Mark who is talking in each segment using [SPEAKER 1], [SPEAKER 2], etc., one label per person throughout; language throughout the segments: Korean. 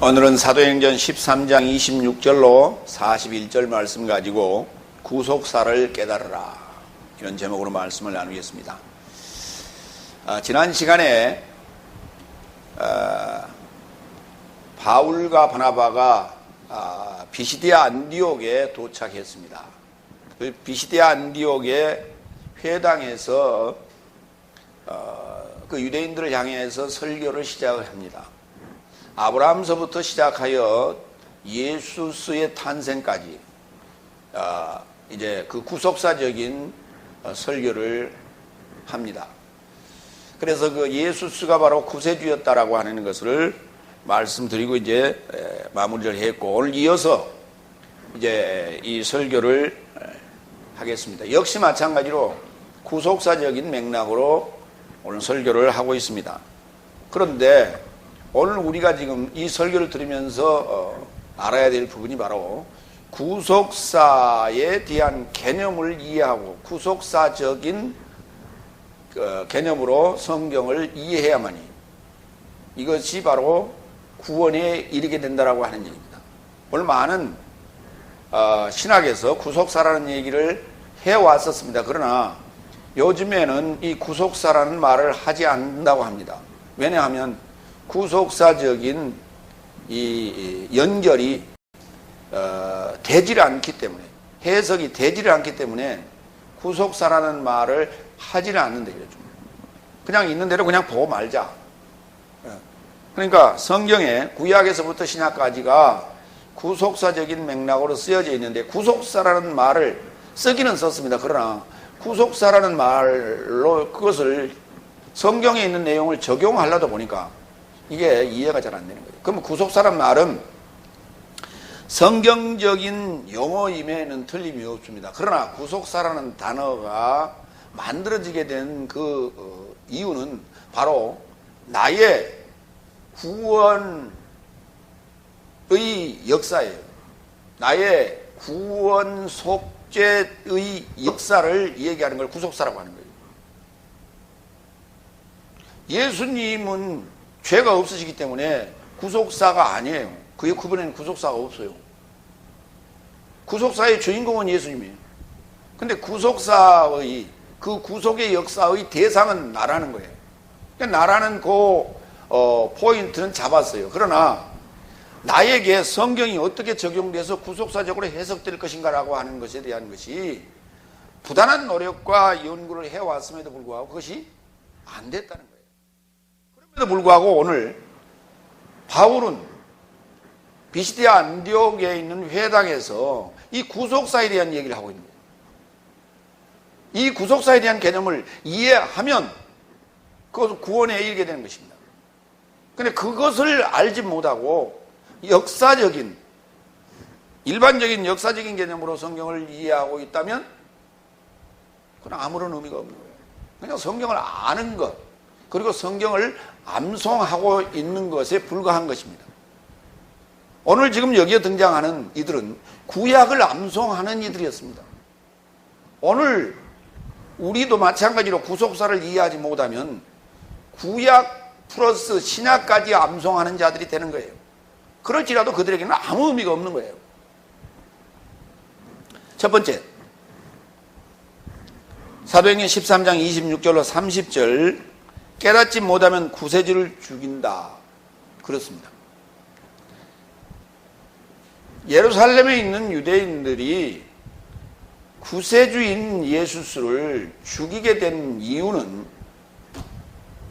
[SPEAKER 1] 오늘은 사도행전 13장 26절로 41절 말씀 가지고 구속사를 깨달으라, 이런 제목으로 말씀을 나누겠습니다. 지난 시간에 바울과 바나바가 비시디아 안디옥에 도착했습니다. 그 비시디아 안디옥의 회당에서 그 유대인들을 향해서 설교를 시작을 합니다. 아브라함서부터 시작하여 예수스의 탄생까지 이제 그 구속사적인 설교를 합니다. 그래서 그 예수스가 바로 구세주였다라고 하는 것을 말씀드리고 이제 마무리를 했고, 오늘 이어서 이제 이 설교를 하겠습니다. 역시 마찬가지로 구속사적인 맥락으로 오늘 설교를 하고 있습니다. 그런데 오늘 우리가 지금 이 설교를 들으면서 알아야 될 부분이 바로 구속사에 대한 개념을 이해하고 구속사적인 개념으로 성경을 이해해야만이 이것이 바로 구원에 이르게 된다라고 하는 얘기입니다. 오늘 많은 신학에서 구속사라는 얘기를 해왔었습니다. 그러나 요즘에는 이 구속사라는 말을 하지 않는다고 합니다. 왜냐하면 구속사적인 이 연결이 되지를 않기 때문에, 해석이 되지를 않기 때문에 구속사라는 말을 하지는 않는데, 그냥 있는 대로 그냥 보고 말자. 그러니까 성경에 구약에서부터 신약까지가 구속사적인 맥락으로 쓰여져 있는데, 구속사라는 말을 쓰기는 썼습니다. 그러나 구속사라는 말로 그것을 성경에 있는 내용을 적용하려다 보니까 이게 이해가 잘 안 되는 거예요. 그럼 구속사란 말은 성경적인 용어임에는 틀림이 없습니다. 그러나 구속사라는 단어가 만들어지게 된 그 이유는 바로 나의 구원의 역사예요. 나의 구원 속죄의 역사를 얘기하는 걸 구속사라고 하는 거예요. 예수님은 죄가 없으시기 때문에 구속사가 아니에요. 그분에는 구속사가 없어요. 구속사의 주인공은 예수님이에요. 근데 구속사의 그 구속의 역사의 대상은 나라는 거예요. 그러니까 나라는 그 포인트는 잡았어요. 그러나 나에게 성경이 어떻게 적용돼서 구속사적으로 해석될 것인가라고 하는 것에 대한 것이 부단한 노력과 연구를 해왔음에도 불구하고 그것이 안 됐다는 거예요. 그럼에도 불구하고 오늘 바울은 비시디아 안디옥에 있는 회당에서 이 구속사에 대한 얘기를 하고 있는 거예요. 이 구속사에 대한 개념을 이해하면 그것은 구원에 이르게 되는 것입니다. 그런데 그것을 알지 못하고 역사적인, 일반적인 역사적인 개념으로 성경을 이해하고 있다면 그건 아무런 의미가 없는 거예요. 그냥 성경을 아는 것, 그리고 성경을 암송하고 있는 것에 불과한 것입니다. 오늘 지금 여기에 등장하는 이들은 구약을 암송하는 이들이었습니다. 오늘 우리도 마찬가지로 구속사를 이해하지 못하면 구약 플러스 신약까지 암송하는 자들이 되는 거예요. 그럴지라도 그들에게는 아무 의미가 없는 거예요. 첫 번째, 사도행전 13장 26절로 30절, 깨닫지 못하면 구세주를 죽인다. 그렇습니다. 예루살렘에 있는 유대인들이 구세주인 예수스를 죽이게 된 이유는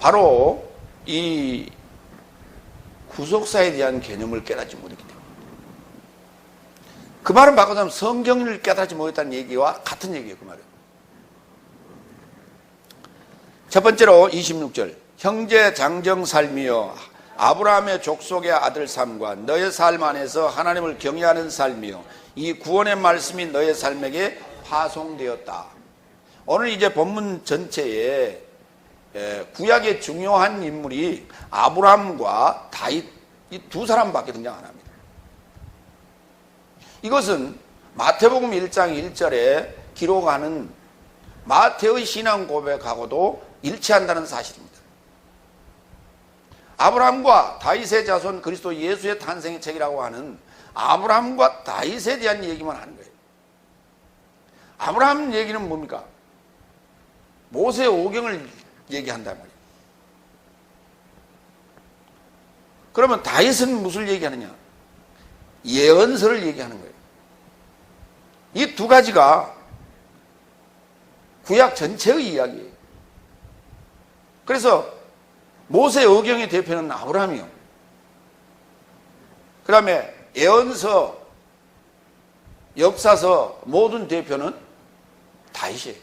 [SPEAKER 1] 바로 이 구속사에 대한 개념을 깨닫지 못했기 때문에. 그 말은 바꿔서 성경을 깨닫지 못했다는 얘기와 같은 얘기예요. 그 말은. 첫 번째로 26절, 형제 장정 삶이여 아브라함의 족속의 아들 삶과 너의 삶 안에서 하나님을 경외하는 삶이여 이 구원의 말씀이 너의 삶에게 파송되었다. 오늘 이제 본문 전체에 구약의 중요한 인물이 아브라함과 다윗, 이 두 사람밖에 등장 안 합니다. 이것은 마태복음 1장 1절에 기록하는 마태의 신앙 고백하고도 일치한다는 사실입니다. 아브라함과 다윗의 자손 그리스도 예수의 탄생의 책이라고 하는 아브라함과 다윗에 대한 얘기만 하는 거예요. 아브라함 얘기는 뭡니까? 모세 오경을 얘기한단 말이에요. 그러면 다윗은 무엇을 얘기하느냐? 예언서를 얘기하는 거예요. 이 두 가지가 구약 전체의 이야기예요. 그래서 모세 오경의 대표는 아브라함이요. 그 다음에 예언서, 역사서 모든 대표는 다윗이에요.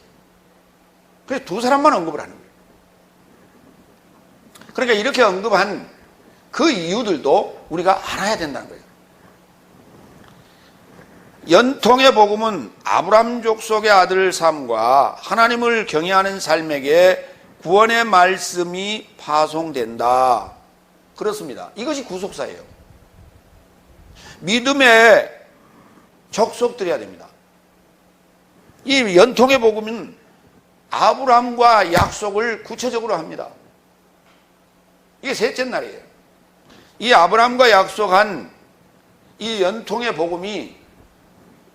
[SPEAKER 1] 그래서 두 사람만 언급을 하는 거예요. 그러니까 이렇게 언급한 그 이유들도 우리가 알아야 된다는 거예요. 연통의 복음은 아브라함 족속의 아들 삶과 하나님을 경외하는 삶에게 구원의 말씀이 파송된다. 그렇습니다. 이것이 구속사예요. 믿음에 족속들어야 됩니다. 이 연통의 복음은 아브라함과 약속을 구체적으로 합니다. 이게 셋째 날이에요. 이 아브라함과 약속한 이 연통의 복음이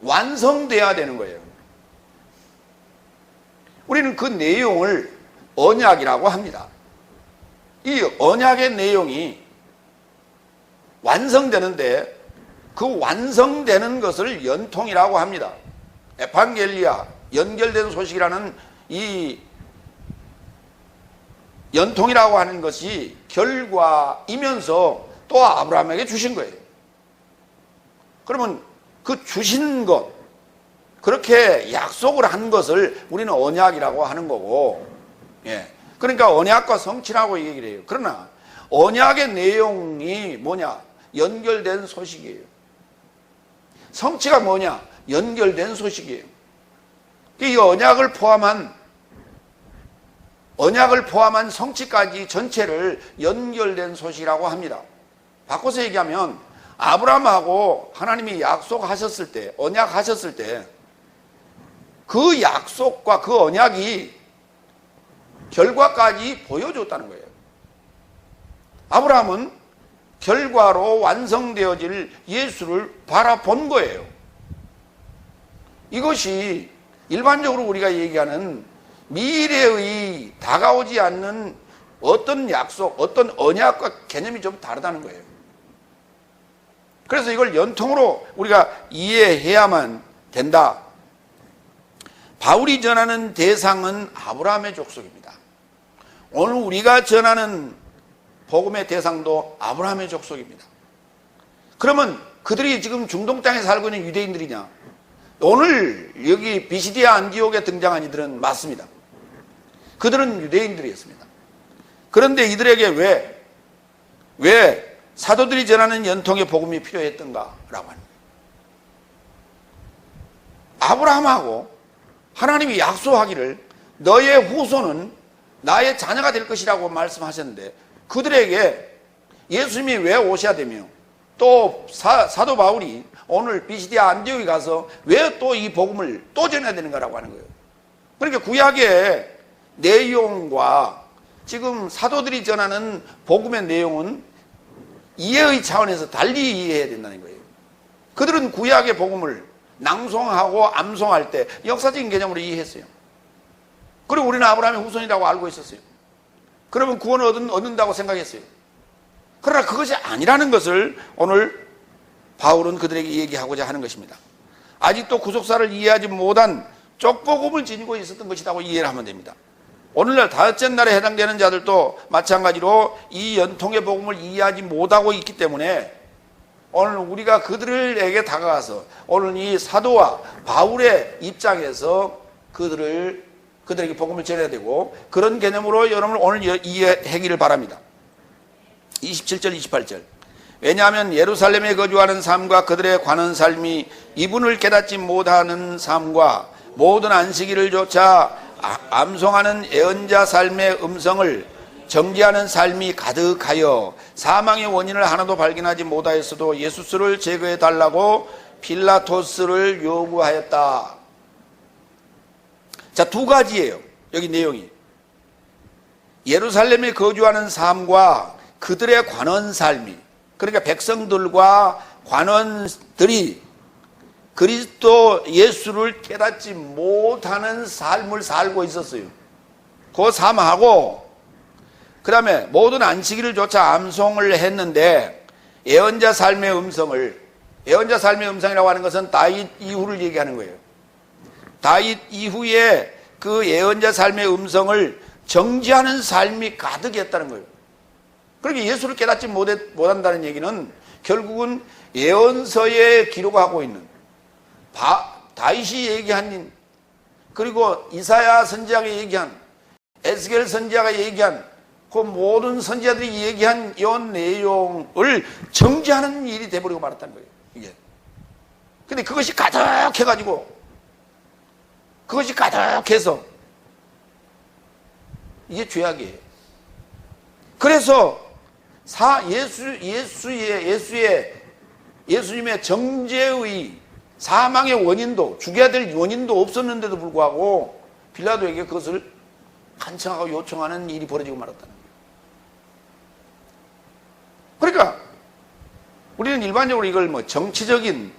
[SPEAKER 1] 완성돼야 되는 거예요. 우리는 그 내용을 언약이라고 합니다. 이 언약의 내용이 완성되는데 그 완성되는 것을 연통이라고 합니다. 에반겔리아, 연결된 소식이라는 이 연통이라고 하는 것이 결과이면서 또 아브라함에게 주신 거예요. 그러면 그 주신 것, 그렇게 약속을 한 것을 우리는 언약이라고 하는 거고, 예. 그러니까 언약과 성취라고 얘기를 해요. 그러나 언약의 내용이 뭐냐? 연결된 소식이에요. 성취가 뭐냐? 연결된 소식이에요. 이 언약을 포함한 성취까지 전체를 연결된 소식이라고 합니다. 바꿔서 얘기하면 아브라함하고 하나님이 약속하셨을 때, 언약하셨을 때 그 약속과 그 언약이 결과까지 보여줬다는 거예요. 아브라함은 결과로 완성되어질 예수를 바라본 거예요. 이것이 일반적으로 우리가 얘기하는 미래의 다가오지 않는 어떤 약속, 어떤 언약과 개념이 좀 다르다는 거예요. 그래서 이걸 연통으로 우리가 이해해야만 된다. 바울이 전하는 대상은 아브라함의 족속입니다. 오늘 우리가 전하는 복음의 대상도 아브라함의 족속입니다. 그러면 그들이 지금 중동 땅에 살고 있는 유대인들이냐? 오늘 여기 비시디아 안디옥에 등장한 이들은 맞습니다. 그들은 유대인들이었습니다. 그런데 이들에게 왜 사도들이 전하는 연통의 복음이 필요했던가라고 하는 거예요. 아브라함하고 하나님이 약속하기를 너의 후손은 나의 자녀가 될 것이라고 말씀하셨는데 그들에게 예수님이 왜 오셔야 되며 또 사도 바울이 오늘 비시디아 안디옥에 가서 왜 또 이 복음을 또 전해야 되는가라고 하는 거예요. 그러니까 구약의 내용과 지금 사도들이 전하는 복음의 내용은 이해의 차원에서 달리 이해해야 된다는 거예요. 그들은 구약의 복음을 낭송하고 암송할 때 역사적인 개념으로 이해했어요. 그리고 우리는 아브라함의 후손이라고 알고 있었어요. 그러면 구원을 얻는다고 생각했어요. 그러나 그것이 아니라는 것을 오늘 바울은 그들에게 얘기하고자 하는 것입니다. 아직도 구속사를 이해하지 못한 쪽복음을 지니고 있었던 것이라고 이해를 하면 됩니다. 오늘날 다섯째 날에 해당되는 자들도 마찬가지로 이 연통의 복음을 이해하지 못하고 있기 때문에 오늘 우리가 그들에게 다가가서 오늘 이 사도와 바울의 입장에서 그들에게 복음을 전해야 되고 그런 개념으로 여러분 오늘 이해하기를 바랍니다. 27절 28절 왜냐하면 예루살렘에 거주하는 삶과 그들에 관한 삶이 이분을 깨닫지 못하는 삶과 모든 안식일을 조차 암송하는 예언자 삶의 음성을 정지하는 삶이 가득하여 사망의 원인을 하나도 발견하지 못하였어도 예수스를 제거해 달라고 필라토스를 요구하였다. 자, 두 가지예요. 여기 내용이. 예루살렘에 거주하는 삶과 그들의 관원 삶이, 그러니까 백성들과 관원들이 그리스도 예수를 깨닫지 못하는 삶을 살고 있었어요. 그거 사망하고, 그 다음에 모든 안식일을 조차 암송을 했는데, 예언자 삶의 음성을, 예언자 삶의 음성이라고 하는 것은 다윗 이후를 얘기하는 거예요. 다윗 이후에 그 예언자 삶의 음성을 정지하는 삶이 가득했다는 거예요. 그러니까 예수를 깨닫지 못한다는 얘기는 결국은 예언서에 기록하고 있는 다윗이 얘기한, 그리고 이사야 선지자가 얘기한, 에스겔 선지자가 얘기한, 그 모든 선지자들이 얘기한 이 내용을 정지하는 일이 돼버리고 말았다는 거예요, 이게. 근데 그것이 가득해가지고, 그것이 가득해서, 이게 죄악이에요. 그래서, 예수님의 정죄의 사망의 원인도, 죽여야 될 원인도 없었는데도 불구하고, 빌라도에게 그것을 간청하고 요청하는 일이 벌어지고 말았다는 거예요. 그러니까 우리는 일반적으로 이걸 뭐 정치적인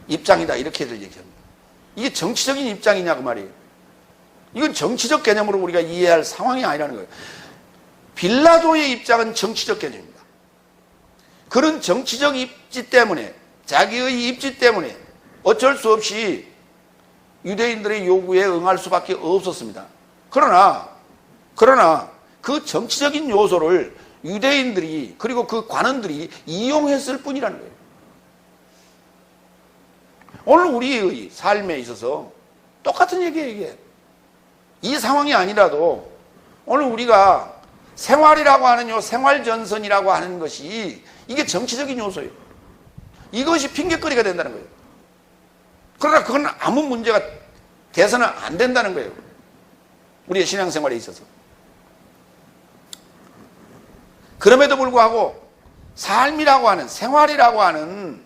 [SPEAKER 1] 입장이다 이렇게들 얘기합니다. 이게 정치적인 입장이냐 그 말이에요. 이건 정치적 개념으로 우리가 이해할 상황이 아니라는 거예요. 빌라도의 입장은 정치적 개념입니다. 그런 정치적 입지 때문에, 자기의 입지 때문에 어쩔 수 없이 유대인들의 요구에 응할 수밖에 없었습니다. 그러나 그 정치적인 요소를 유대인들이, 그리고 그 관원들이 이용했을 뿐이라는 거예요. 오늘 우리의 삶에 있어서 똑같은 얘기예요. 이 상황이 아니라도 오늘 우리가 생활이라고 하는 요 생활전선이라고 하는 것이 이게 정치적인 요소예요. 이것이 핑계거리가 된다는 거예요. 그러나 그건 아무 문제가 돼서는 안 된다는 거예요. 우리의 신앙생활에 있어서. 그럼에도 불구하고 삶이라고 하는, 생활이라고 하는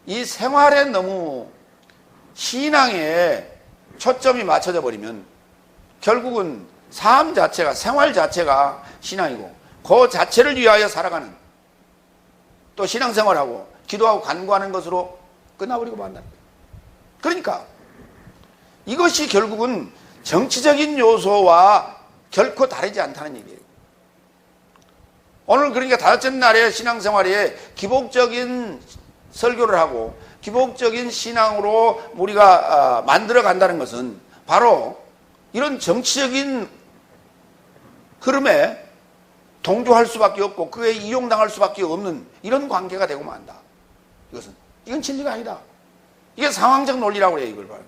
[SPEAKER 1] 이 생활에 너무 신앙에 초점이 맞춰져 버리면 결국은 삶 자체가, 생활 자체가 신앙이고 그 자체를 위하여 살아가는, 또 신앙생활하고 기도하고 간구하는 것으로 끝나버리고 만다는 거예요. 그러니까 이것이 결국은 정치적인 요소와 결코 다르지 않다는 얘기예요. 오늘 그러니까 다섯째 날의 신앙생활에 기복적인 설교를 하고 기복적인 신앙으로 우리가 만들어 간다는 것은 바로 이런 정치적인 흐름에 동조할 수밖에 없고 그에 이용당할 수밖에 없는 이런 관계가 되고 만다. 이건 진리가 아니다. 이게 상황적 논리라고 해요, 이걸 봐요.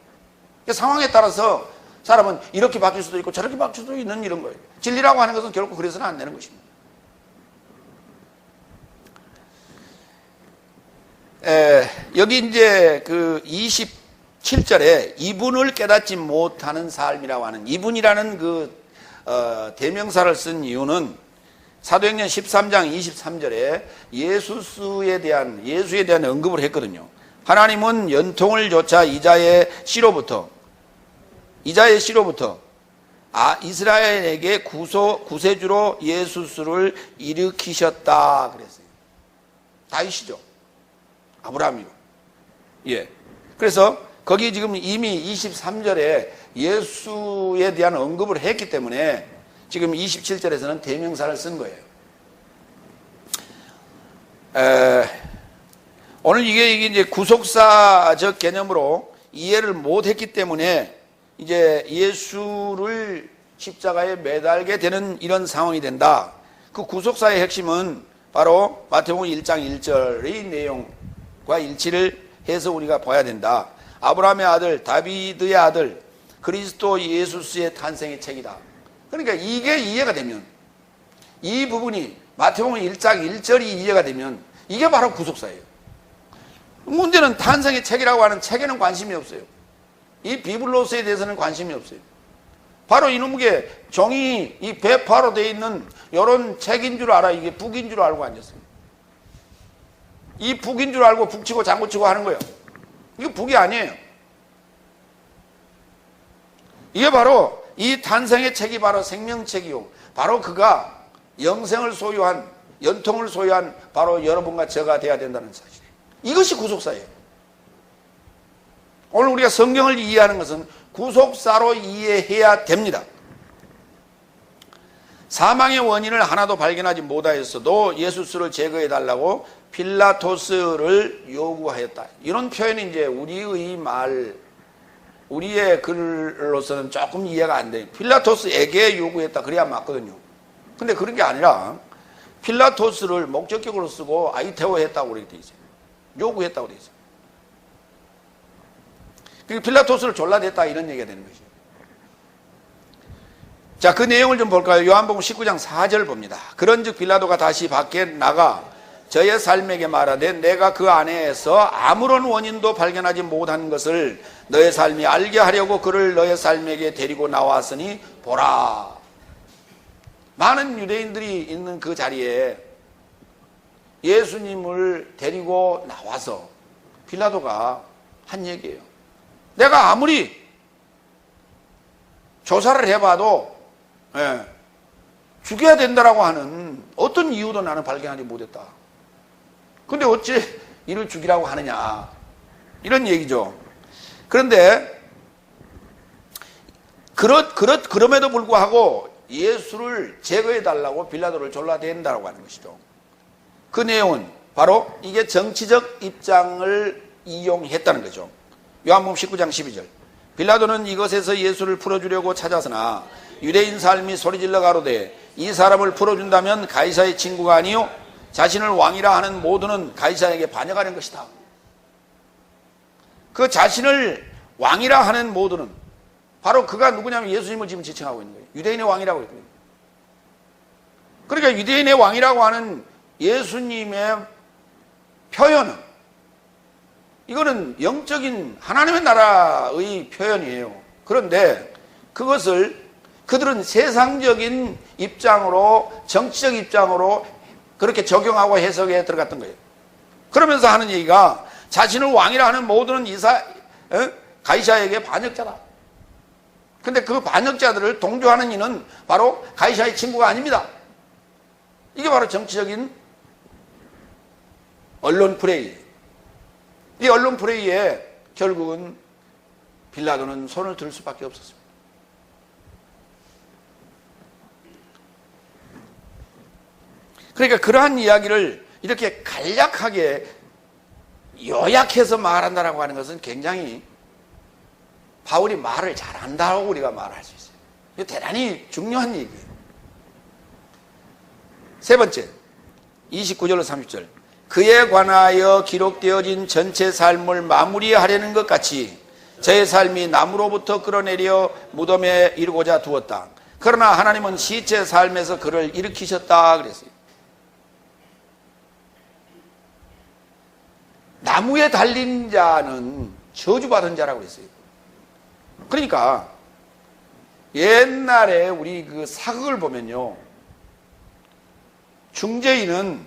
[SPEAKER 1] 상황에 따라서 사람은 이렇게 바뀔 수도 있고 저렇게 바뀔 수도 있는 이런 거예요. 진리라고 하는 것은 결코 그래서는 안 되는 것입니다. 여기 이제 그 27절에 이분을 깨닫지 못하는 삶이라고 하는, 이분이라는 그 대명사를 쓴 이유는 사도행전 13장 23절에 예수에 대한 언급을 했거든요. 하나님은 연통을 조차 이자의 씨로부터 이스라엘에게 구세주로 예수를 일으키셨다 그랬어요. 다윗이죠. 아브라함이고. 예. 그래서 거기 지금 이미 23절에 예수에 대한 언급을 했기 때문에 지금 27절에서는 대명사를 쓴 거예요. 오늘 이게 이제 구속사적 개념으로 이해를 못했기 때문에 이제 예수를 십자가에 매달게 되는 이런 상황이 된다. 그 구속사의 핵심은 바로 마태복음 1장 1절의 내용과 일치를 해서 우리가 봐야 된다. 아브라함의 아들, 다비드의 아들, 그리스도 예수스의 탄생의 책이다. 그러니까 이게 이해가 되면, 이 부분이 마태복음 1장 1절이 이해가 되면 이게 바로 구속사예요. 문제는 탄생의 책이라고 하는 책에는 관심이 없어요. 이 비블로스에 대해서는 관심이 없어요. 바로 이놈의 종이 이 배파로 되어 있는 이런 책인 줄 알아. 이게 북인 줄 알고 앉았어요. 이 북인 줄 알고 북치고 장구치고 하는 거예요. 이게 북이 아니에요. 이게 바로 이 탄생의 책이 바로 생명책이요. 바로 그가 영생을 소유한 연통을 소유한 바로 여러분과 저가 돼야 된다는 사실. 이것이 구속사예요. 오늘 우리가 성경을 이해하는 것은 구속사로 이해해야 됩니다. 사망의 원인을 하나도 발견하지 못하였어도 예수스를 제거해달라고 필라토스를 요구하였다. 이런 표현이 이제 우리의 글로서는 조금 이해가 안 돼요. 필라토스에게 요구했다. 그래야 맞거든요. 근데 그런 게 아니라 필라토스를 목적격으로 쓰고 아이테오했다고 그렇게 돼 있어요. 요구했다고 돼 있어요. 그러니까 필라토스를 졸라댔다 이런 얘기가 되는 것이죠. 자, 그 내용을 좀 볼까요? 요한복음 19장 4절 봅니다. 그런즉 빌라도가 다시 밖에 나가 저의 삶에게 말하되 내가 그 안에서 아무런 원인도 발견하지 못한 것을 너의 삶이 알게 하려고 그를 너의 삶에게 데리고 나왔으니 보라. 많은 유대인들이 있는 그 자리에 예수님을 데리고 나와서 빌라도가 한 얘기예요. 내가 아무리 조사를 해봐도 죽여야 된다라고 하는 어떤 이유도 나는 발견하지 못했다. 근데 어째 이를 죽이라고 하느냐 이런 얘기죠. 그런데 그럼에도 불구하고 예수를 제거해달라고 빌라도를 졸라댄다라고 하는 것이죠. 그 내용은 바로 이게 정치적 입장을 이용했다는 거죠. 요한복음 19장 12절 빌라도는 이것에서 예수를 풀어주려고 찾았으나 유대인 삶이 소리질러 가로되 이 사람을 풀어준다면 가이사의 친구가 아니요 자신을 왕이라 하는 모두는 가이사에게 반역하는 것이다. 그 자신을 왕이라 하는 모두는 바로 그가 누구냐면 예수님을 지금 지칭하고 있는 거예요. 유대인의 왕이라고 했거든요. 그러니까 유대인의 왕이라고 하는 예수님의 표현은 이거는 영적인 하나님의 나라의 표현이에요. 그런데 그것을 그들은 세상적인 입장으로 정치적 입장으로 그렇게 적용하고 해석에 들어갔던 거예요. 그러면서 하는 얘기가 자신을 왕이라 하는 모두는 가이사에게 반역자다. 근데 그 반역자들을 동조하는 이는 바로 가이사의 친구가 아닙니다. 이게 바로 정치적인 언론 플레이. 이 언론 플레이에 결국은 빌라도는 손을 들 수밖에 없었습니다. 그러니까 그러한 이야기를 이렇게 간략하게 요약해서 말한다라고 하는 것은 굉장히 바울이 말을 잘한다고 우리가 말할 수 있어요. 이거 대단히 중요한 얘기예요. 세 번째, 29절로 30절. 그에 관하여 기록되어진 전체 삶을 마무리하려는 것 같이 저의 삶이 나무로부터 끌어내려 무덤에 이르고자 두었다. 그러나 하나님은 시체 삶에서 그를 일으키셨다 그랬어요. 나무에 달린 자는 저주받은 자라고 그랬어요. 그러니까 옛날에 우리 그 사극을 보면요, 중재인은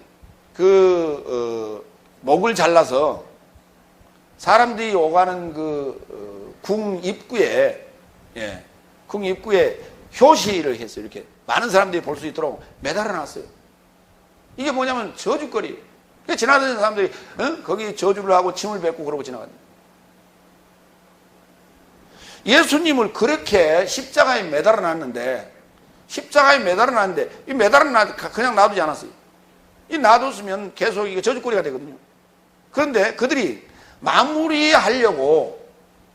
[SPEAKER 1] 목을 잘라서 사람들이 오가는 궁 입구에 효시를 했어요. 이렇게 많은 사람들이 볼 수 있도록 매달아 놨어요. 이게 뭐냐면 저주거리예요. 지나다니는 사람들이 거기 저주를 하고 침을 뱉고 그러고 지나간다. 예수님을 그렇게 십자가에 매달아 놨는데 이 그냥 놔두지 않았어요. 이 놔뒀으면 계속 이게 저주거리가 되거든요. 그런데 그들이 마무리하려고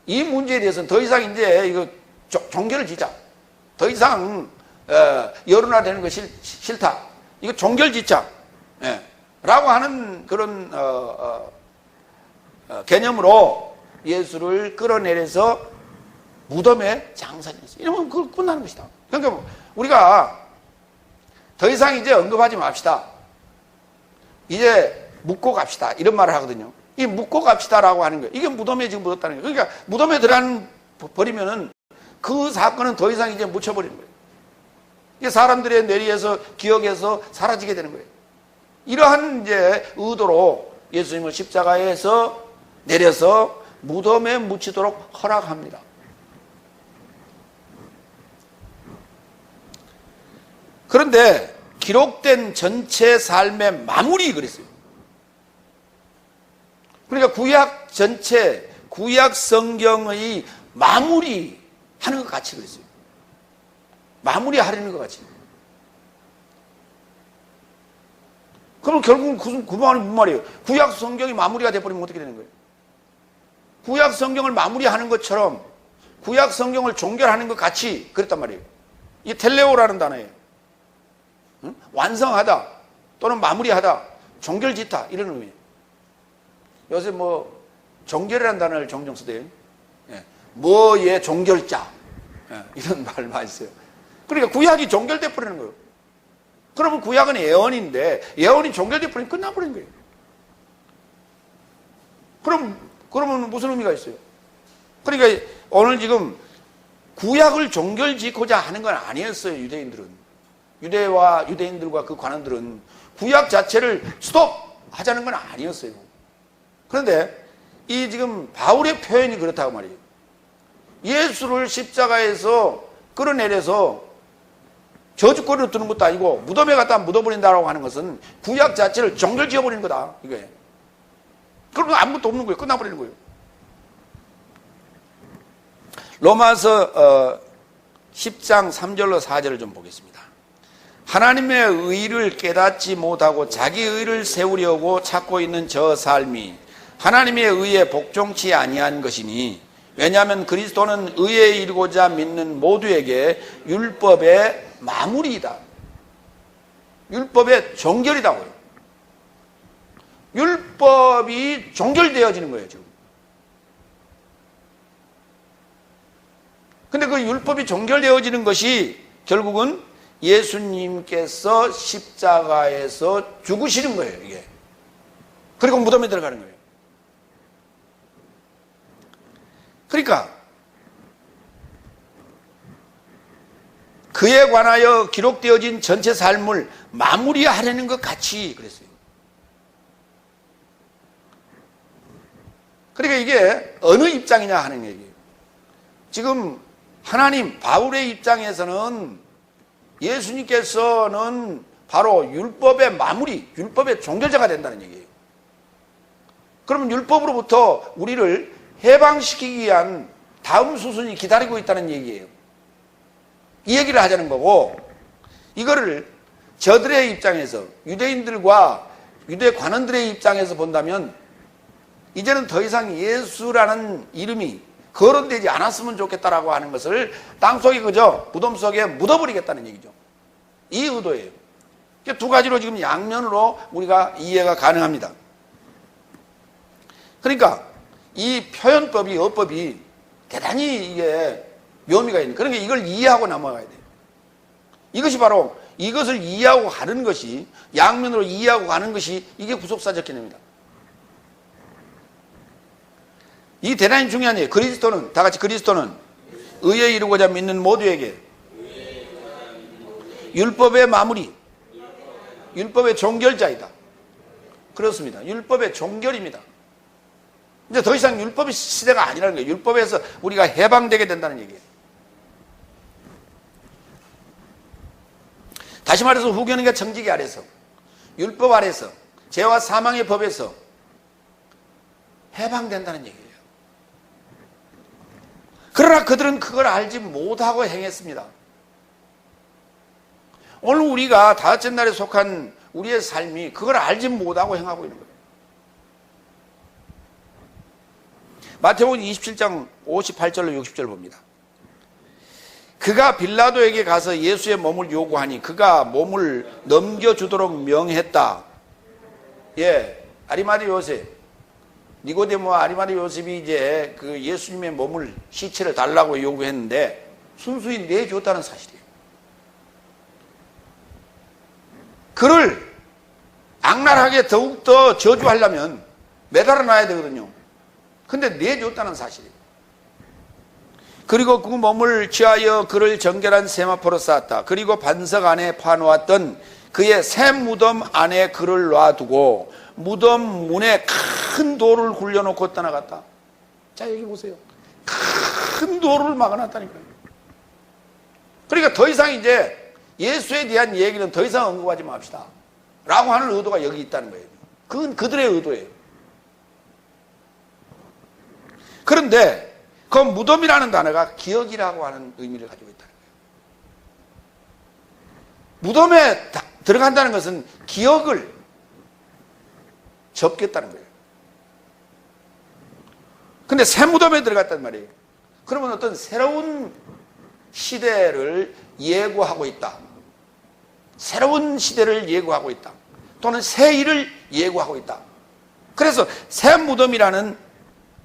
[SPEAKER 1] 이 문제에 대해서는 더 이상 이제 이거 종결을 짓자. 더 이상 여론화되는 거 싫다. 이거 종결 짓자. 라고 하는 그런 개념으로 예수를 끌어내려서 무덤에 장사했어요. 이러면 그걸 끝나는 것이다. 그러니까 우리가 더 이상 이제 언급하지 맙시다. 이제 묻고 갑시다. 이런 말을 하거든요. 이 묻고 갑시다라고 하는 거예요. 이게 무덤에 지금 묻었다는 거예요. 그러니까 무덤에 버리면은 그 사건은 더 이상 이제 묻혀버리는 거예요. 이게 사람들의 뇌리에서 기억에서 사라지게 되는 거예요. 이러한 이제 의도로 예수님을 십자가에서 내려서 무덤에 묻히도록 허락합니다. 그런데 기록된 전체 삶의 마무리 그랬어요. 그러니까 구약 전체, 구약 성경의 마무리 하는 것 같이 그랬어요. 마무리 하려는 것 같이. 그럼 결국은 그 말이 무슨 말이에요? 구약 성경이 마무리가 돼버리면 어떻게 되는 거예요? 구약 성경을 마무리하는 것처럼 구약 성경을 종결하는 것 같이 그랬단 말이에요. 이게 텔레오라는 단어예요. 응? 완성하다 또는 마무리하다, 종결짓다 이런 의미예요. 요새 뭐 종결이라는 단어를 종종 쓰대요. 예. 뭐의 종결자, 예. 이런 말 많이 써요. 그러니까 구약이 종결돼 버리는 거예요. 그러면 구약은 예언인데 예언이 종결돼 버리면 끝나버리는 거예요. 그러면 무슨 의미가 있어요? 그러니까 오늘 지금 구약을 종결짓고자 하는 건 아니었어요. 유대인들은, 유대와 유대인들과 그 관원들은 구약 자체를 스톱 하자는 건 아니었어요. 그런데 이 지금 바울의 표현이 그렇다고 말이에요. 예수를 십자가에서 끌어내려서 저주거리로 두는 것도 아니고 무덤에 갖다 묻어버린다라고 하는 것은 구약 자체를 종결지어버리는 거다 이거예요. 그러면 아무것도 없는 거예요. 끝나버리는 거예요. 로마서 10장 3절로 4절을 좀 보겠습니다. 하나님의 의를 깨닫지 못하고 자기 의를 세우려고 찾고 있는 저 삶이 하나님의 의에 복종치 아니한 것이니, 왜냐하면 그리스도는 의에 이르고자 믿는 모두에게 율법의 마무리이다. 율법의 종결이다고요. 율법이 종결되어지는 거예요 지금. 근데 그 율법이 종결되어지는 것이 결국은 예수님께서 십자가에서 죽으시는 거예요 이게. 그리고 무덤에 들어가는 거예요. 그러니까 그에 관하여 기록되어진 전체 삶을 마무리하려는 것 같이 그랬어요. 그러니까 이게 어느 입장이냐 하는 얘기예요. 지금 하나님, 바울의 입장에서는 예수님께서는 바로 율법의 마무리, 율법의 종결자가 된다는 얘기예요. 그러면 율법으로부터 우리를 해방시키기 위한 다음 수순이 기다리고 있다는 얘기예요. 이 얘기를 하자는 거고, 이거를 저들의 입장에서, 유대인들과 유대 관원들의 입장에서 본다면 이제는 더 이상 예수라는 이름이 거론되지 않았으면 좋겠다라고 하는 것을 땅속에 그저 무덤 속에 묻어버리겠다는 얘기죠. 이 의도예요. 두 가지로 지금 양면으로 우리가 이해가 가능합니다. 그러니까 이 표현법이, 어법이 대단히 이게 묘미가 있는, 그러니까 이걸 이해하고 넘어가야 돼요. 이것이 바로 이것을 이해하고 가는 것이, 양면으로 이해하고 가는 것이 이게 구속사적 개념이다. 이 대단히 중요한 얘기예요. 그리스도는, 다 같이 그리스도는 의에 이르고자 믿는 모두에게 율법의 마무리, 율법의 종결자이다. 그렇습니다. 율법의 종결입니다. 이제 더 이상 율법의 시대가 아니라는 거예요. 율법에서 우리가 해방되게 된다는 얘기예요. 다시 말해서 후견인과 청지기 아래서, 율법 아래서, 죄와 사망의 법에서 해방된다는 얘기예요. 그러나 그들은 그걸 알지 못하고 행했습니다. 오늘 우리가 다섯째 날에 속한 우리의 삶이 그걸 알지 못하고 행하고 있는 거예요. 마태복음 27장 58절로 60절 봅니다. 그가 빌라도에게 가서 예수의 몸을 요구하니 그가 몸을 넘겨주도록 명했다. 예, 아리마대 요셉, 니고데모 아리마대 요셉이 이제 그 예수님의 몸을, 시체를 달라고 요구했는데 순수히 내줬다는 사실이에요. 그를 악랄하게 더욱더 저주하려면 매달아 놔야 되거든요. 근데 내줬다는 사실이에요. 그리고 그 몸을 취하여 그를 정결한 세마포로 쌓았다. 그리고 반석 안에 파놓았던 그의 새 무덤 안에 그를 놔두고 무덤 문에 큰 돌을 굴려놓고 떠나갔다. 자, 여기 보세요. 큰 돌을 막아놨다니까요. 그러니까 더 이상 이제 예수에 대한 얘기는 더 이상 언급하지 맙시다 라고 하는 의도가 여기 있다는 거예요. 그건 그들의 의도예요. 그런데 그 무덤이라는 단어가 기억이라고 하는 의미를 가지고 있다는 거예요. 무덤에 들어간다는 것은 기억을 접겠다는 거예요. 근데 새 무덤에 들어갔단 말이에요. 그러면 어떤 새로운 시대를 예고하고 있다. 새로운 시대를 예고하고 있다. 또는 새 일을 예고하고 있다. 그래서 새 무덤이라는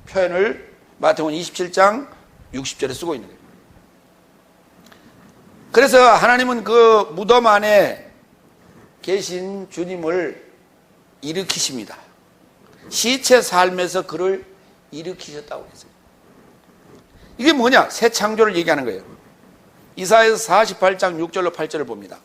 [SPEAKER 1] 표현을 마태복음 27장 60절에 쓰고 있는 거예요. 그래서 하나님은 그 무덤 안에 계신 주님을 일으키십니다. 시체 삶에서 그를 일으키셨다고 했어요. 이게 뭐냐? 새 창조를 얘기하는 거예요. 이사야서 48장 6절로 8절을 봅니다.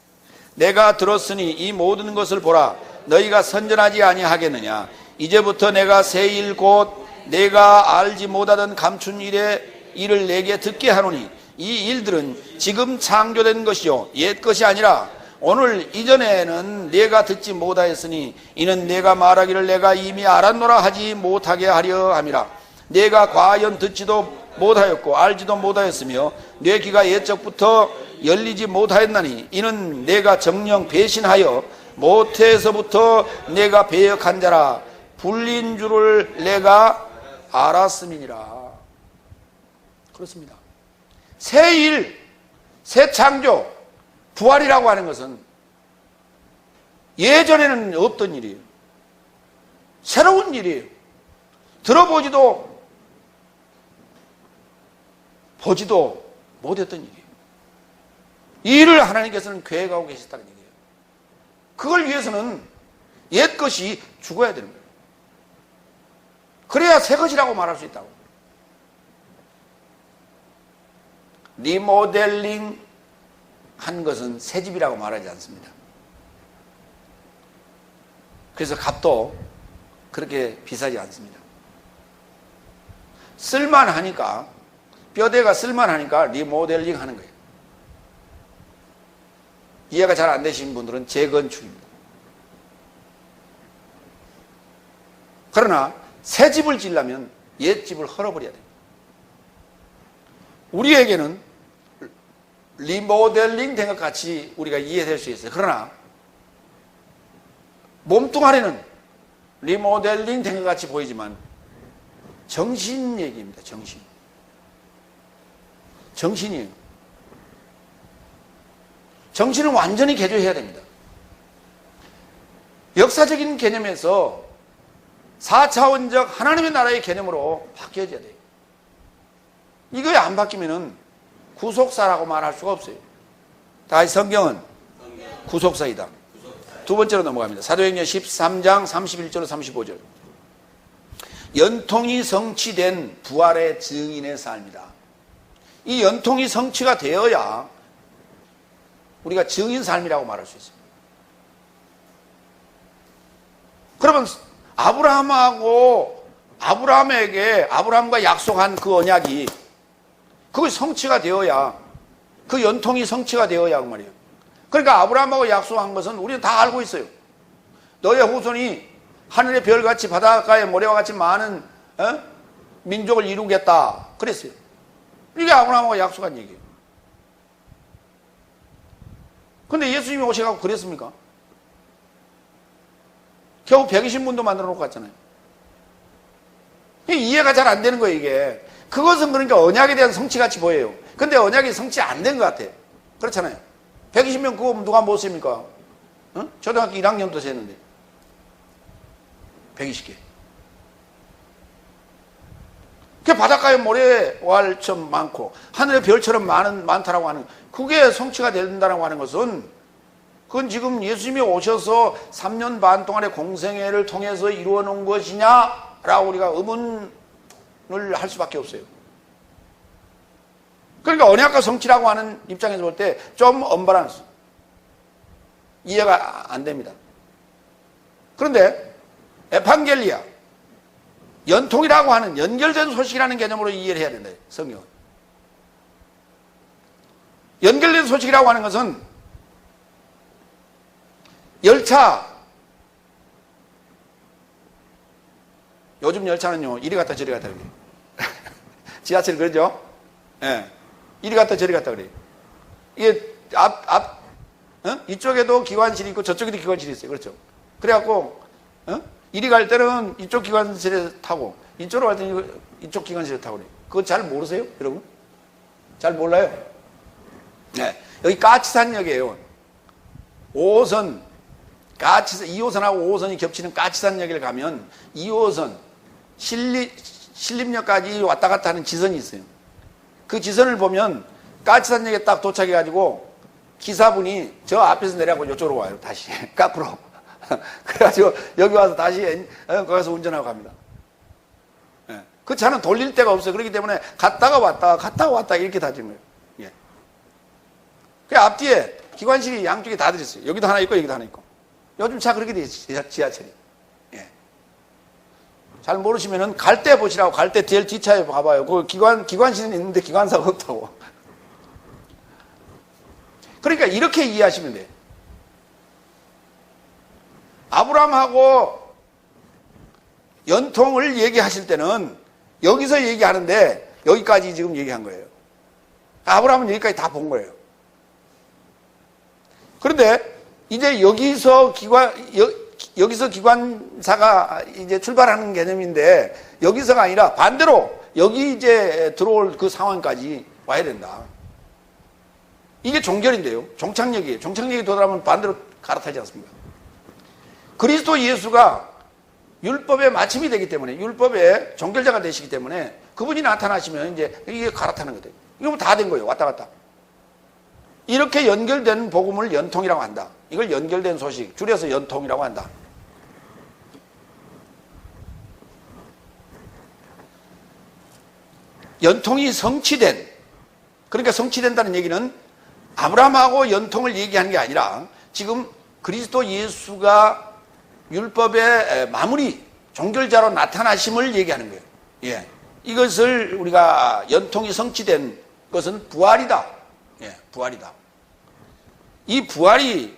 [SPEAKER 1] 내가 들었으니 이 모든 것을 보라. 너희가 선전하지 아니하겠느냐? 이제부터 내가 새 일 곧 내가 알지 못하던 감춘 일을 내게 듣게 하노니 이 일들은 지금 창조된 것이요 옛 것이 아니라 오늘 이전에는 내가 듣지 못하였으니 이는 내가 말하기를 내가 이미 알았노라 하지 못하게 하려 함이라. 내가 과연 듣지도 못하였고 알지도 못하였으며 내 귀가 옛적부터 열리지 못하였나니 이는 내가 정녕 배신하여 모태에서부터 내가 배역한 자라 불린 줄을 내가 알았음이니라. 그렇습니다. 새 일, 새 창조, 부활이라고 하는 것은 예전에는 없던 일이에요. 새로운 일이에요. 들어보지도 보지도 못했던 일이에요. 이 일을 하나님께서는 계획하고 계셨다는 얘기예요. 그걸 위해서는 옛 것이 죽어야 되는 거예요. 그래야 새 것이라고 말할 수 있다고. 리모델링 한 것은 새 집이라고 말하지 않습니다. 그래서 값도 그렇게 비싸지 않습니다. 쓸만하니까, 뼈대가 쓸만하니까 리모델링 하는 거예요. 이해가 잘 안 되시는 분들은 재건축입니다. 그러나 새 집을 지으려면 옛 집을 헐어버려야 됩니다. 우리에게는 리모델링 된 것 같이 우리가 이해될 수 있어요. 그러나 몸뚱아리는 리모델링 된 것 같이 보이지만 정신 얘기입니다. 정신이에요. 정신은 완전히 개조해야 됩니다. 역사적인 개념에서 4차원적 하나님의 나라의 개념으로 바뀌어져야 돼요. 이거에 안 바뀌면은 구속사라고 말할 수가 없어요. 다시 성경은 구속사이다. 두 번째로 넘어갑니다. 사도행전 13장 31절로 35절. 연통이 성취된 부활의 증인의 삶이다. 이 연통이 성취가 되어야 우리가 증인 삶이라고 말할 수 있습니다. 그러면 아브라함과 약속한 그 언약이 그것이 성취가 되어야, 그 연통이 성취가 되어야 그 말이에요. 그러니까 아브라함하고 약속한 것은 우리는 다 알고 있어요. 너의 후손이 하늘의 별같이 바닷가의 모래와 같이 많은 민족을 이루겠다 그랬어요. 이게 아브라함하고 약속한 얘기예요. 근데 예수님이 오셔가지고 그랬습니까? 겨우 120분도 만들어 놓고 갔잖아요. 이해가 잘 안 되는 거예요, 이게. 그것은 그러니까 언약에 대한 성취같이 보여요. 근데 언약이 성취 안 된 것 같아요. 그렇잖아요. 120명 그거 누가 못 셉니까? 초등학교 1학년도 셌는데. 120개. 그 바닷가에 모래알처럼 많고 하늘의 별처럼 많다라고 하는, 그게 성취가 된다고 하는 것은, 그건 지금 예수님이 오셔서 3년 반 동안의 공생애를 통해서 이루어 놓은 것이냐라고 우리가 의문을 할 수밖에 없어요. 그러니까 언약과 성취라고 하는 입장에서 볼 때 좀 언밸런스, 이해가 안 됩니다. 그런데 에반겔리아, 연통이라고 하는 연결된 소식이라는 개념으로 이해를 해야 된다, 성경은. 연결된 소식이라고 하는 것은 열차. 요즘 열차는요, 이리 갔다 저리 갔다 그래요. 지하철 그러죠? 예. 이리 갔다 저리 갔다 그래요. 이게 이쪽에도 기관실이 있고 저쪽에도 기관실이 있어요. 그렇죠? 그래갖고, 이리 갈 때는 이쪽 기관실에 타고, 이쪽으로 갈 때는 이쪽 기관실에 타고 그래요. 그거 잘 모르세요? 여러분? 잘 몰라요? 네. 여기 까치산역이에요. 5호선, 2호선하고 5호선이 겹치는 까치산역에 가면 2호선, 신림역까지 왔다 갔다 하는 지선이 있어요. 그 지선을 보면 까치산역에 딱 도착해가지고 기사분이 저 앞에서 내려가고 이쪽으로 와요. 다시. 거꾸로. 그래가지고 여기 와서 다시 거기서 운전하고 갑니다. 예. 그 차는 돌릴 데가 없어요. 그렇기 때문에 갔다가 왔다 이렇게 다지는 거예요. 예. 그 앞뒤에 기관실이 양쪽에 다 들었어요. 여기도 하나 있고 여기도 하나 있고. 요즘 차 그렇게 돼 있어요. 지하철이. 예. 잘 모르시면은 갈 때 보시라고. 갈 때 제일 뒷차에 봐봐요. 그 기관실은 있는데 기관사가 없다고. 그러니까 이렇게 이해하시면 돼요. 아브라함하고 연통을 얘기하실 때는 여기서 얘기하는데 여기까지 지금 얘기한 거예요. 아브라함은 여기까지 다 본 거예요. 그런데 이제 여기서 기관사가 이제 출발하는 개념인데 여기서가 아니라 반대로 여기 이제 들어올 그 상황까지 와야 된다. 이게 종결인데요. 종착역이에요. 종착역이 도달하면 반대로 갈아타지 않습니까? 그리스도 예수가 율법의 마침이 되기 때문에 율법의 종결자가 되시기 때문에 그분이 나타나시면 이제 이게 갈아타는 거예요. 이거 다 된 거예요. 왔다 갔다. 이렇게 연결된 복음을 연통이라고 한다. 이걸 연결된 소식, 줄여서 연통이라고 한다. 연통이 성취된, 그러니까 성취된다는 얘기는 아브라함하고 연통을 얘기하는 게 아니라 지금 그리스도 예수가 율법의 마무리, 종결자로 나타나심을 얘기하는 거예요. 예. 이것을 우리가 연통이 성취된 것은 부활이다. 예, 부활이다. 이 부활이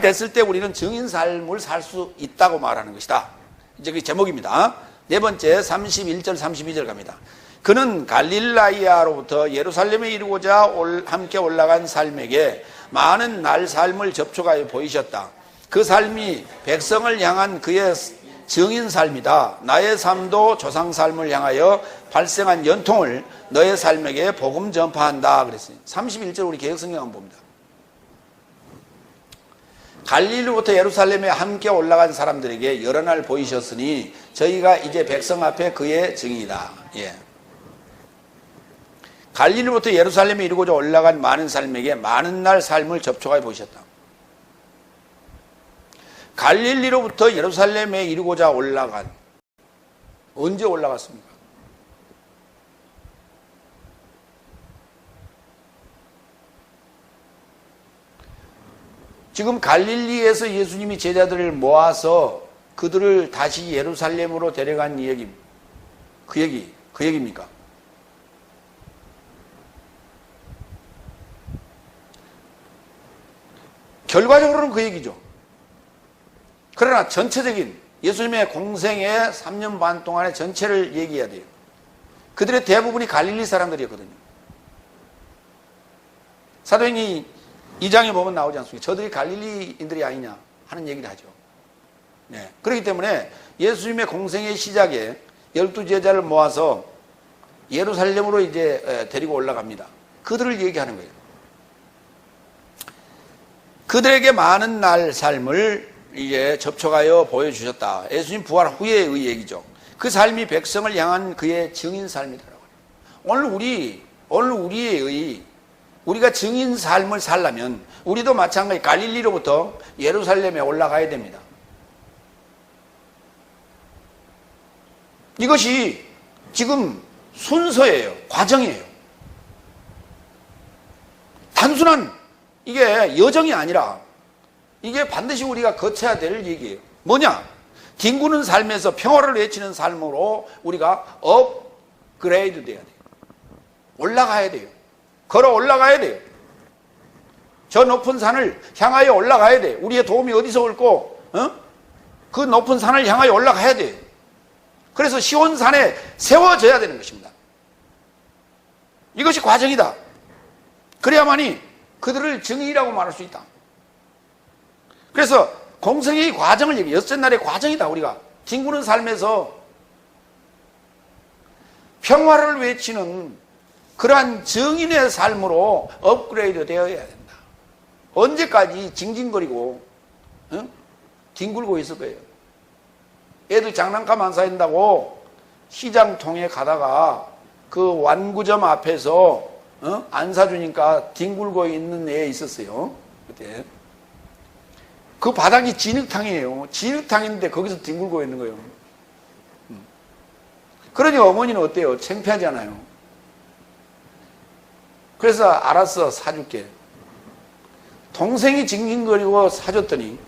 [SPEAKER 1] 됐을 때 우리는 증인 삶을 살 수 있다고 말하는 것이다. 이제 그 제목입니다. 네 번째 31절 32절 갑니다. 그는 갈릴라야로부터 예루살렘에 이르고자 함께 올라간 삶에게 많은 날 삶을 접촉하여 보이셨다. 그 삶이 백성을 향한 그의 증인 삶이다. 나의 삶도 조상 삶을 향하여 발생한 연통을 너의 삶에게 복음 전파한다. 그랬어요. 31절 우리 개혁성경 한번 봅니다. 갈릴리부터 예루살렘에 함께 올라간 사람들에게 여러 날 보이셨으니 저희가 이제 백성 앞에 그의 증인이다. 예. 갈릴리부터 예루살렘에 이르고자 올라간 많은 삶에게 많은 날 삶을 접촉하여 보이셨다. 갈릴리로부터 예루살렘에 이르고자 올라간, 언제 올라갔습니까? 지금 갈릴리에서 예수님이 제자들을 모아서 그들을 다시 예루살렘으로 데려간 얘기, 그 얘기입니까? 결과적으로는 그 얘기죠. 그러나 전체적인 예수님의 공생의 3년 반 동안의 전체를 얘기해야 돼요. 그들의 대부분이 갈릴리 사람들이었거든요. 사도행전 2장에 보면 나오지 않습니까? 저들이 갈릴리인들이 아니냐 하는 얘기를 하죠. 네. 그렇기 때문에 예수님의 공생의 시작에 12제자를 모아서 예루살렘으로 이제 데리고 올라갑니다. 그들을 얘기하는 거예요. 그들에게 많은 날 삶을 이제 접촉하여 보여주셨다. 예수님 부활 후의 얘기죠. 그 삶이 백성을 향한 그의 증인 삶이더라고요. 오늘 우리가 증인 삶을 살려면 우리도 마찬가지 갈릴리로부터 예루살렘에 올라가야 됩니다. 이것이 지금 순서예요. 과정이에요. 단순한 이게 여정이 아니라 이게 반드시 우리가 거쳐야 될 얘기예요. 뭐냐? 뒹구는 삶에서 평화를 외치는 삶으로 우리가 업그레이드 돼야 돼요. 올라가야 돼요. 걸어 올라가야 돼요. 저 높은 산을 향하여 올라가야 돼. 우리의 도움이 어디서 올고, 그 높은 산을 향하여 올라가야 돼. 그래서 시온산에 세워져야 되는 것입니다. 이것이 과정이다. 그래야만이 그들을 증인이라고 말할 수 있다. 그래서 공생의 과정을 얘기해. 여섯 날의 과정이다. 우리가 뒹구는 삶에서 평화를 외치는 그러한 증인의 삶으로 업그레이드 되어야 된다. 언제까지 징징거리고 뒹굴고 있을 거예요. 애들 장난감 안 사인다고 시장 통에 가다가 그 완구점 앞에서 안 사주니까 뒹굴고 있는 애 있었어요. 그때 그 바닥이 진흙탕이에요. 진흙탕인데 거기서 뒹굴고 있는 거예요. 그러니 어머니는 어때요? 창피하지 않아요? 그래서 알았어, 사줄게. 동생이 징징거리고 사줬더니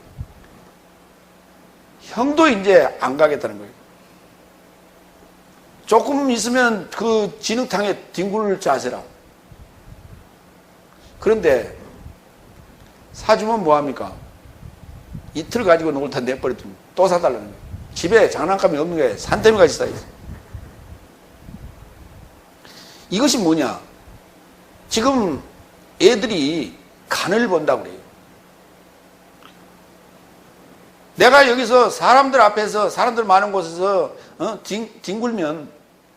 [SPEAKER 1] 형도 이제 안 가겠다는 거예요. 조금 있으면 그 진흙탕에 뒹굴 자세라. 그런데 사주면 뭐합니까? 이틀 가지고 놀 다 내버렸더니 또 사달라는 거예요. 집에 장난감이 없는 게 산더미같이 쌓여있어요. 이것이 뭐냐? 지금 애들이 간을 본다고 그래요. 내가 여기서 사람들 앞에서 사람들 많은 곳에서 뒹굴면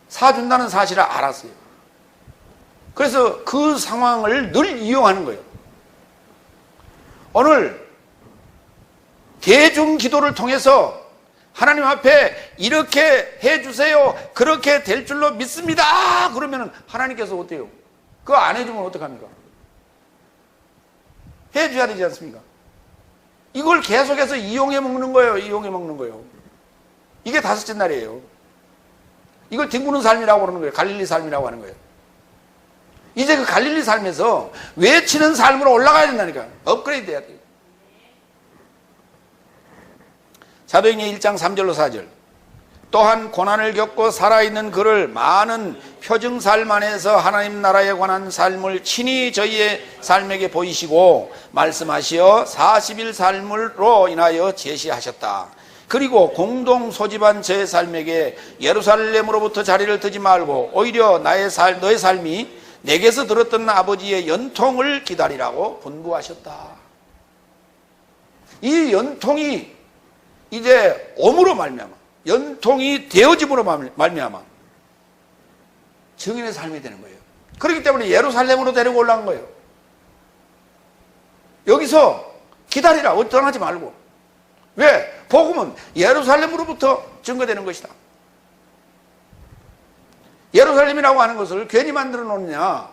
[SPEAKER 1] 사준다는 사실을 알았어요. 그래서 그 상황을 늘 이용하는 거예요. 오늘 대중 기도를 통해서 하나님 앞에 이렇게 해주세요. 그렇게 될 줄로 믿습니다. 그러면 하나님께서 어때요? 그거 안 해주면 어떡합니까? 해줘야 되지 않습니까? 이걸 계속해서 이용해 먹는 거예요. 이용해 먹는 거예요. 이게 다섯째 날이에요. 이걸 뒹구는 삶이라고 그러는 거예요. 갈릴리 삶이라고 하는 거예요. 이제 그 갈릴리 삶에서 외치는 삶으로 올라가야 된다니까. 업그레이드 해야 돼요. 사도행전 1장 3절로 4절. 또한 고난을 겪고 살아있는 그를 많은 표징살 안에서 하나님 나라에 관한 삶을 친히 저희의 삶에게 보이시고 말씀하시어 40일 삶으로 인하여 제시하셨다. 그리고 공동 소집한 저의 삶에게 예루살렘으로부터 자리를 뜨지 말고 오히려 너의 삶이 내게서 들었던 아버지의 연통을 기다리라고 분부하셨다. 이 연통이 이제 om으로 말미암아, 연통이 되어짐으로 말미암아 증인의 삶이 되는 거예요. 그렇기 때문에 예루살렘으로 데리고 올라간 거예요. 여기서 기다리라. 떠나지 말고. 왜? 복음은 예루살렘으로부터 증거되는 것이다. 예루살렘이라고 하는 것을 괜히 만들어 놓느냐?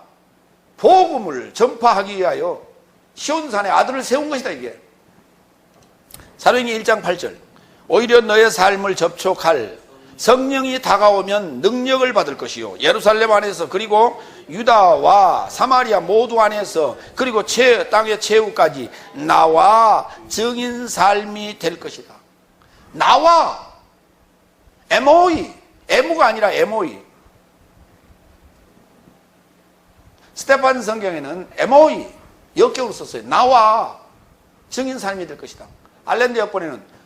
[SPEAKER 1] 복음을 전파하기 위하여 시온산에 아들을 세운 것이다. 이게 사도행전 1장 8절. 오히려 너의 삶을 접촉할 성령이 다가오면 능력을 받을 것이요 예루살렘 안에서 그리고 유다와 사마리아 모두 안에서 그리고 땅의 최후까지 나와 증인 삶이 될 것이다. 나와 MOE, M가 아니라 MOE. 스테판 성경에는 MOE 역격으로 썼어요. 나와 증인 삶이 될 것이다. 알랜드 역본에는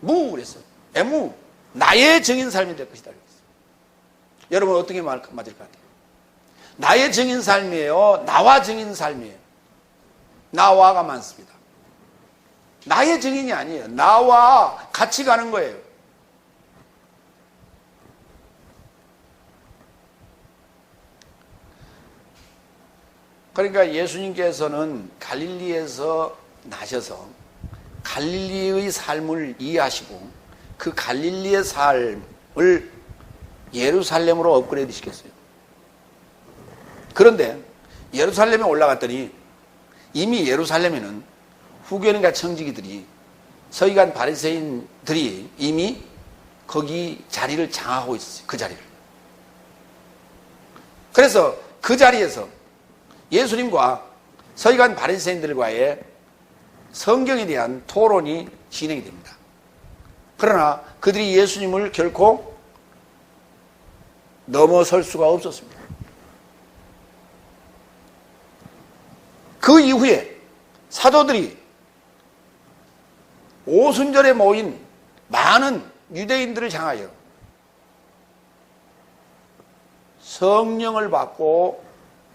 [SPEAKER 1] 무 그랬어요. 애무 나의 증인 삶이 될 것이다. 여러분 어떻게 맞을 것 같아요? 나의 증인 삶이에요? 나와 증인 삶이에요? 나와가 많습니다. 나의 증인이 아니에요. 나와 같이 가는 거예요. 그러니까 예수님께서는 갈릴리에서 나셔서 갈릴리의 삶을 이해하시고 그 갈릴리의 삶을 예루살렘으로 업그레이드 시켰어요. 그런데 예루살렘에 올라갔더니 이미 예루살렘에는 후견인과 청지기들이 서기관 바리새인들이 이미 거기 자리를 장악하고 있었어요. 그 자리를. 그래서 그 자리에서 예수님과 서기관 바리새인들과의 성경에 대한 토론이 진행이 됩니다. 그러나 그들이 예수님을 결코 넘어설 수가 없었습니다. 그 이후에 사도들이 오순절에 모인 많은 유대인들을 향하여 성령을 받고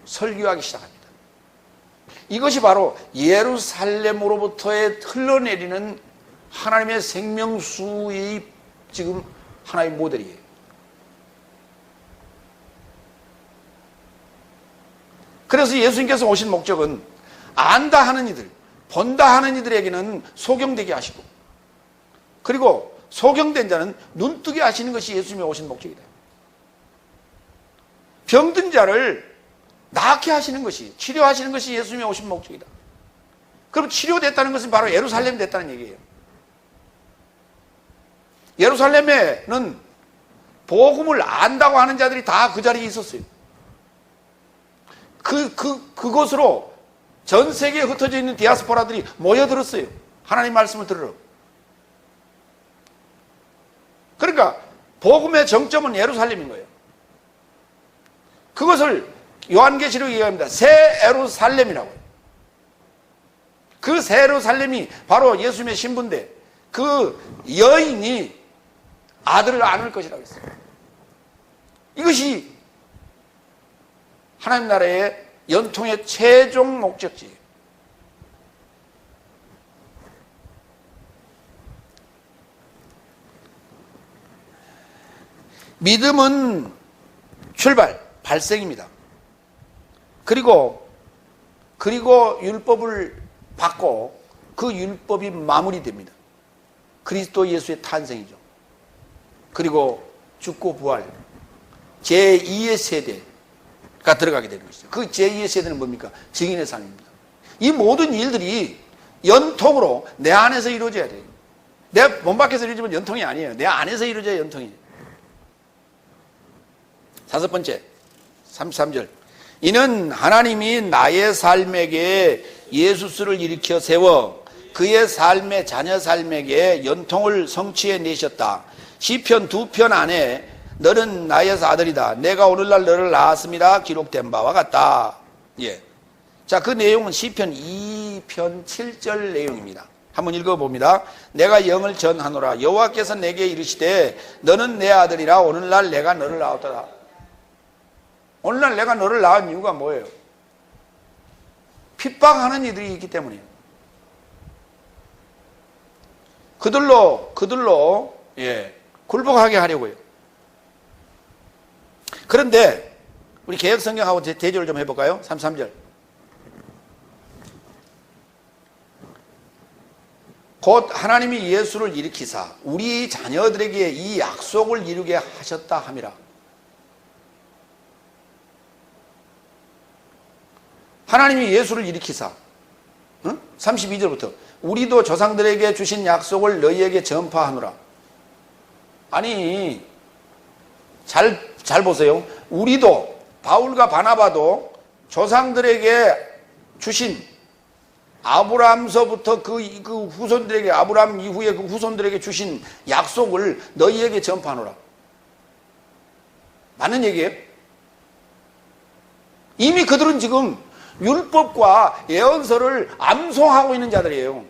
[SPEAKER 1] 설교하기 시작합니다. 이것이 바로 예루살렘으로부터의 흘러내리는 하나님의 생명수의 지금 하나의 모델이에요. 그래서 예수님께서 오신 목적은 안다 하는 이들, 본다 하는 이들에게는 소경되게 하시고, 그리고 소경된 자는 눈뜨게 하시는 것이 예수님이 오신 목적이다. 병든 자를 낫게 하시는 것이, 치료하시는 것이 예수님이 오신 목적이다. 그럼 치료됐다는 것은 바로 예루살렘 됐다는 얘기예요. 예루살렘에는 복음을 안다고 하는 자들이 다 그 자리에 있었어요. 그곳으로 전 세계에 흩어져 있는 디아스포라들이 모여들었어요. 하나님 말씀을 들으러. 그러니까 복음의 정점은 예루살렘인 거예요. 그것을 요한계시록 얘기합니다. 새 예루살렘이라고요. 그 새 예루살렘이 바로 예수님의 신부인데 그 여인이 아들을 안을 것이라고 했어요. 이것이 하나님 나라의 연통의 최종 목적지예요. 믿음은 발생입니다. 그리고 율법을 받고 그 율법이 마무리됩니다. 그리스도 예수의 탄생이죠. 그리고 죽고 부활, 제2의 세대가 들어가게 되는 것이죠. 그 제2의 세대는 뭡니까? 증인의 삶입니다. 이 모든 일들이 연통으로 내 안에서 이루어져야 돼요. 내 몸 밖에서 이루어지면 연통이 아니에요. 내 안에서 이루어져야 연통이에요. 다섯 번째, 33절. 이는 하나님이 나의 삶에게 예수스를 일으켜 세워 그의 삶의 자녀 삶에게 연통을 성취해 내셨다. 시편 2편 안에 너는 나의 아들이다. 내가 오늘날 너를 낳았습니다. 기록된 바와 같다. 예. 자, 그 내용은 시편 2편 7절 내용입니다. 한번 읽어봅니다. 내가 영을 전하노라. 여호와께서 내게 이르시되 너는 내 아들이라. 오늘날 내가 너를 낳았다. 오늘날 내가 너를 낳은 이유가 뭐예요? 핍박하는 이들이 있기 때문이에요. 그들로 굴복하게 하려고요. 그런데 우리 개혁성경하고 대조를 좀 해볼까요? 33절. 곧 하나님이 예수를 일으키사 우리 자녀들에게 이 약속을 이루게 하셨다 함이라. 하나님이 예수를 일으키사 32절부터 우리도 조상들에게 주신 약속을 너희에게 전파하노라. 아니 잘 보세요. 우리도 바울과 바나바도 조상들에게 주신 아브라함서부터 그 후손들에게 아브라함 이후에 그 후손들에게 주신 약속을 너희에게 전파하노라. 맞는 얘기예요? 이미 그들은 지금 율법과 예언서를 암송하고 있는 자들이에요.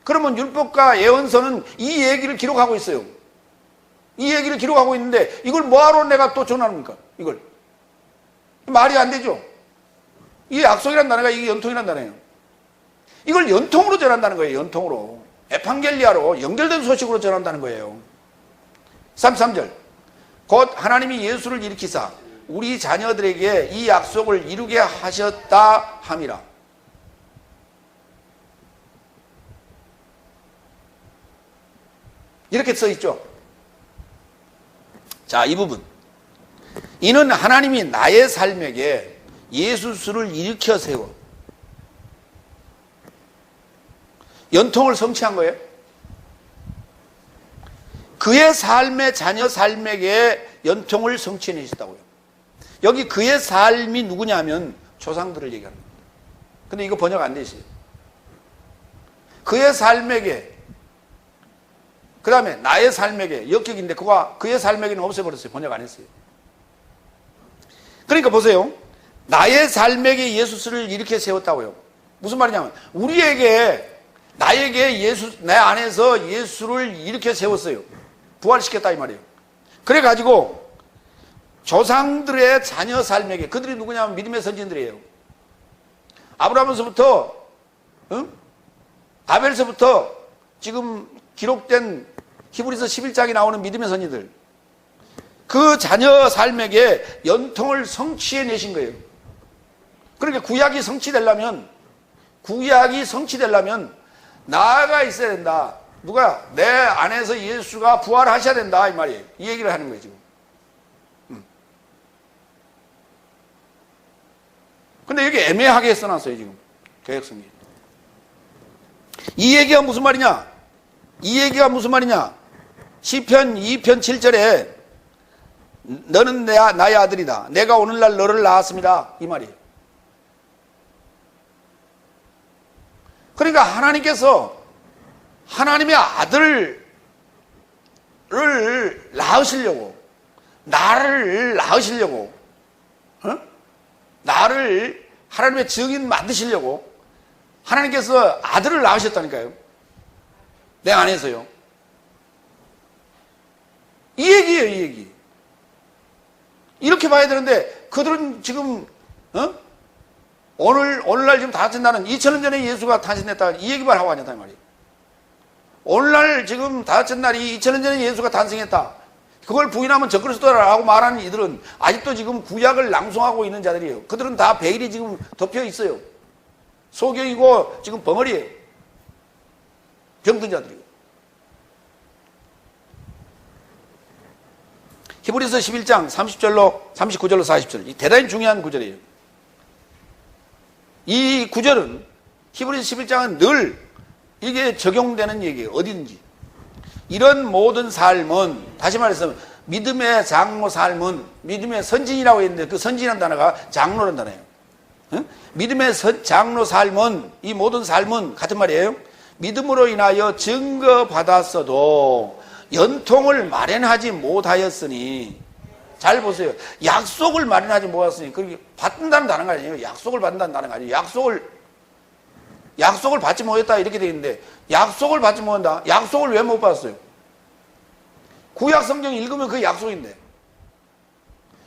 [SPEAKER 1] 그러면 율법과 예언서는 이 얘기를 기록하고 있어요. 이 얘기를 기록하고 있는데 이걸 뭐하러 내가 또 전합니까? 이걸 말이 안 되죠. 이게 약속이란 단어가 이게 연통이란 단어예요. 이걸 연통으로 전한다는 거예요. 연통으로 에판겔리아로 연결된 소식으로 전한다는 거예요. 33절. 곧 하나님이 예수를 일으키사 우리 자녀들에게 이 약속을 이루게 하셨다 함이라. 이렇게 써 있죠. 자, 이 부분. 이는 하나님이 나의 삶에게 예수스를 일으켜 세워 연통을 성취한 거예요. 그의 삶의 자녀 삶에게 연통을 성취해 내셨다고요. 여기 그의 삶이 누구냐면 조상들을 얘기하는 겁니다. 근데 이거 번역 안 돼 있어요. 그의 삶에게, 그 다음에 나의 삶에게 역격인데 그의 삶에게는 없애버렸어요. 번역 안 했어요. 그러니까 보세요. 나의 삶에게 예수스를 이렇게 세웠다고요. 무슨 말이냐면 나에게 내 안에서 예수를 일으켜 세웠어요. 부활시켰다 이 말이에요. 그래가지고 조상들의 자녀 삶에게, 그들이 누구냐면 믿음의 선진들이에요. 아브라함에서부터 아벨에서부터 지금 기록된 히브리서 11장에 나오는 믿음의 선진들, 그 자녀 삶에게 연통을 성취해 내신 거예요. 그러니까 구약이 성취되려면 나아가 있어야 된다. 누가? 내 안에서 예수가 부활하셔야 된다 이 말이에요. 이 얘기를 하는 거예요 지금. 근데 여기 애매하게 써놨어요 지금 개혁성경. 이 얘기가 무슨 말이냐? 시편 2편 7절에 너는 나의 아들이다. 내가 오늘날 너를 낳았습니다. 이 말이에요. 그러니까 하나님께서 하나님의 아들을 낳으시려고, 나를 낳으시려고, 나를 하나님의 증인 만드시려고 하나님께서 아들을 낳으셨다니까요. 내 안에서요. 이 얘기예요, 이 얘기. 이렇게 봐야 되는데 그들은 지금 오늘날 지금 다섯째 날은 2000년 전에 예수가 탄생했다 이 얘기만 하고 앉았단 말이에요. 오늘날 지금 다섯째 날이 2000년 전에 예수가 탄생했다, 그걸 부인하면 적그리스도라고 말하는 이들은 아직도 지금 구약을 낭송하고 있는 자들이에요. 그들은 다 베일이 지금 덮여 있어요. 소경이고 지금 벙어리예요. 병든 자들이고. 히브리서 11장 30절로 39절로 40절, 이 대단히 중요한 구절이에요. 이 구절은, 히브리서 11장은 늘 이게 적용되는 얘기예요. 어디든지. 이런 모든 삶은, 다시 말해서 믿음의 장로 삶은, 믿음의 선진이라고 했는데 그 선진이라는 단어가 장로라는 단어예요. 믿음의 장로 삶은, 이 모든 삶은 같은 말이에요. 믿음으로 인하여 증거받았어도 연통을 마련하지 못하였으니, 잘 보세요. 약속을 마련하지 못하였으니, 그렇게 받는다는 단어가 아니에요. 약속을 받는다는 단어가 아니에요. 약속을 받지 못했다 이렇게 되어 있는데, 약속을 받지 못한다. 약속을 왜 못 받았어요? 구약 성경 읽으면 그게 약속인데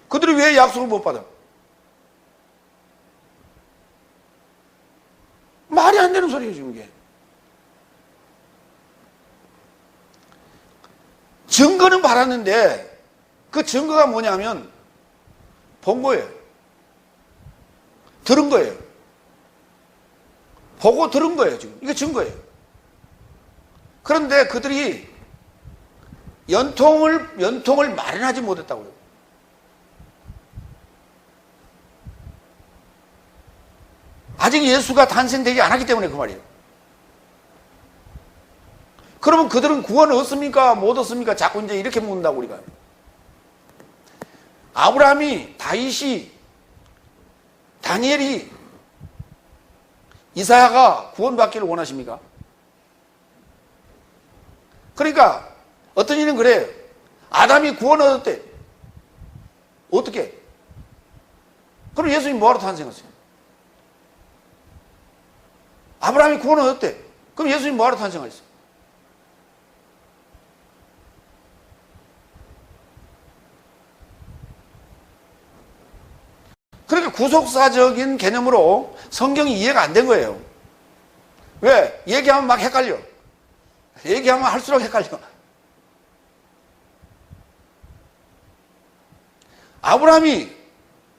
[SPEAKER 1] 그들이 왜 약속을 못 받아? 말이 안 되는 소리예요 지금 이게. 증거는 받았는데 그 증거가 뭐냐면 본 거예요. 들은 거예요. 보고 들은 거예요 지금. 이게 증거예요. 그런데 그들이 연통을 마련하지 못했다고요. 아직 예수가 탄생되지 않았기 때문에 그 말이에요. 그러면 그들은 구원을 얻습니까? 못 얻습니까? 자꾸 이제 이렇게 묻는다고 우리가. 아브라함이, 다윗이, 다니엘이, 이사야가 구원받기를 원하십니까? 그러니까 어떤 일은 그래요. 아담이 구원 얻었대. 어떻게? 그럼 예수님이 뭐하러 탄생했어요? 아브라함이 구원 얻었대. 그럼 예수님이 뭐하러 탄생했어요? 그러니까 구속사적인 개념으로 성경이 이해가 안 된 거예요. 왜? 얘기하면 막 헷갈려. 얘기하면 할수록 헷갈려. 아브라함이,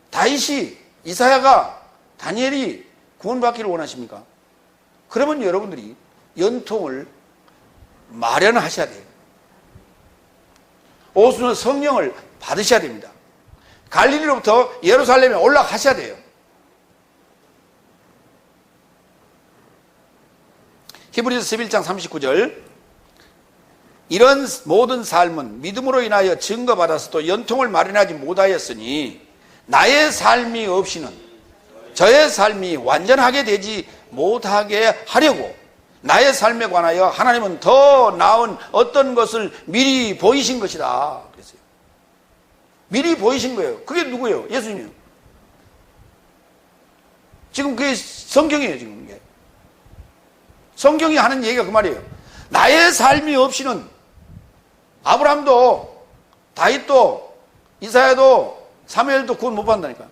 [SPEAKER 1] 다윗이, 이사야가, 다니엘이 구원받기를 원하십니까? 그러면 여러분들이 연통을 마련하셔야 돼요. 오순은 성령을 받으셔야 됩니다. 갈릴리로부터 예루살렘에 올라가셔야 돼요. 히브리서 11장 39절, 이런 모든 삶은 믿음으로 인하여 증거받아서도 연통을 마련하지 못하였으니 나의 삶이 없이는 저의 삶이 완전하게 되지 못하게 하려고 나의 삶에 관하여 하나님은 더 나은 어떤 것을 미리 보이신 것이다 그랬어요. 미리 보이신 거예요. 그게 누구예요? 예수님이요. 지금 그게 성경이에요, 지금 이게. 성경이 하는 얘기가 그 말이에요. 나의 삶이 없이는 아브라함도, 다윗도, 이사야도, 사무엘도 구원 못 받는다니까.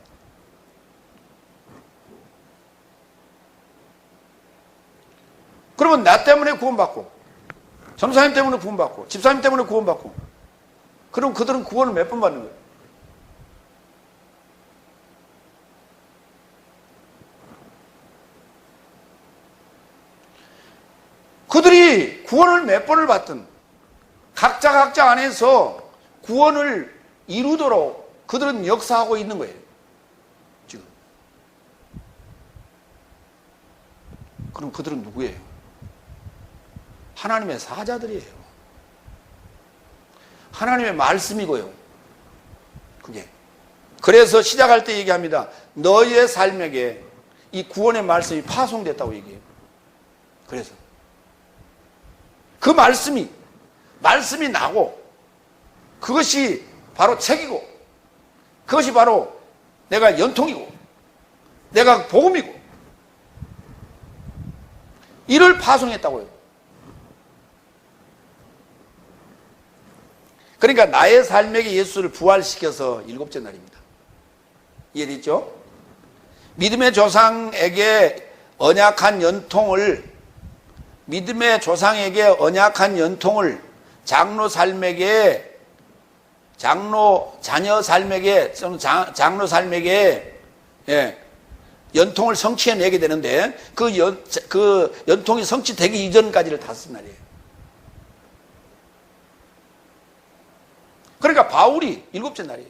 [SPEAKER 1] 그러면 나 때문에 구원받고, 전사님 때문에 구원받고, 집사님 때문에 구원받고, 그럼 그들은 구원을 몇 번 받는 거예요? 그들이 구원을 몇 번을 받든 각자 안에서 구원을 이루도록 그들은 역사하고 있는 거예요. 지금. 그럼 그들은 누구예요? 하나님의 사자들이에요. 하나님의 말씀이고요. 그게. 그래서 시작할 때 얘기합니다. 너희의 삶에게 이 구원의 말씀이 파송됐다고 얘기해요. 그래서 그 말씀이 나고 그것이 바로 책이고 그것이 바로 내가 연통이고 내가 복음이고 이를 파송했다고요. 그러니까 나의 삶에게 예수를 부활시켜서 일곱째 날입니다. 이해됐죠? 믿음의 조상에게 언약한 연통을 믿음의 조상에게 언약한 연통을 장로 삶에게 자녀 삶에게 장로 삶에게 연통을 성취해내게 되는데 그 연통이 성취되기 이전까지를 다섯 날이에요. 그러니까 바울이 일곱째 날이에요.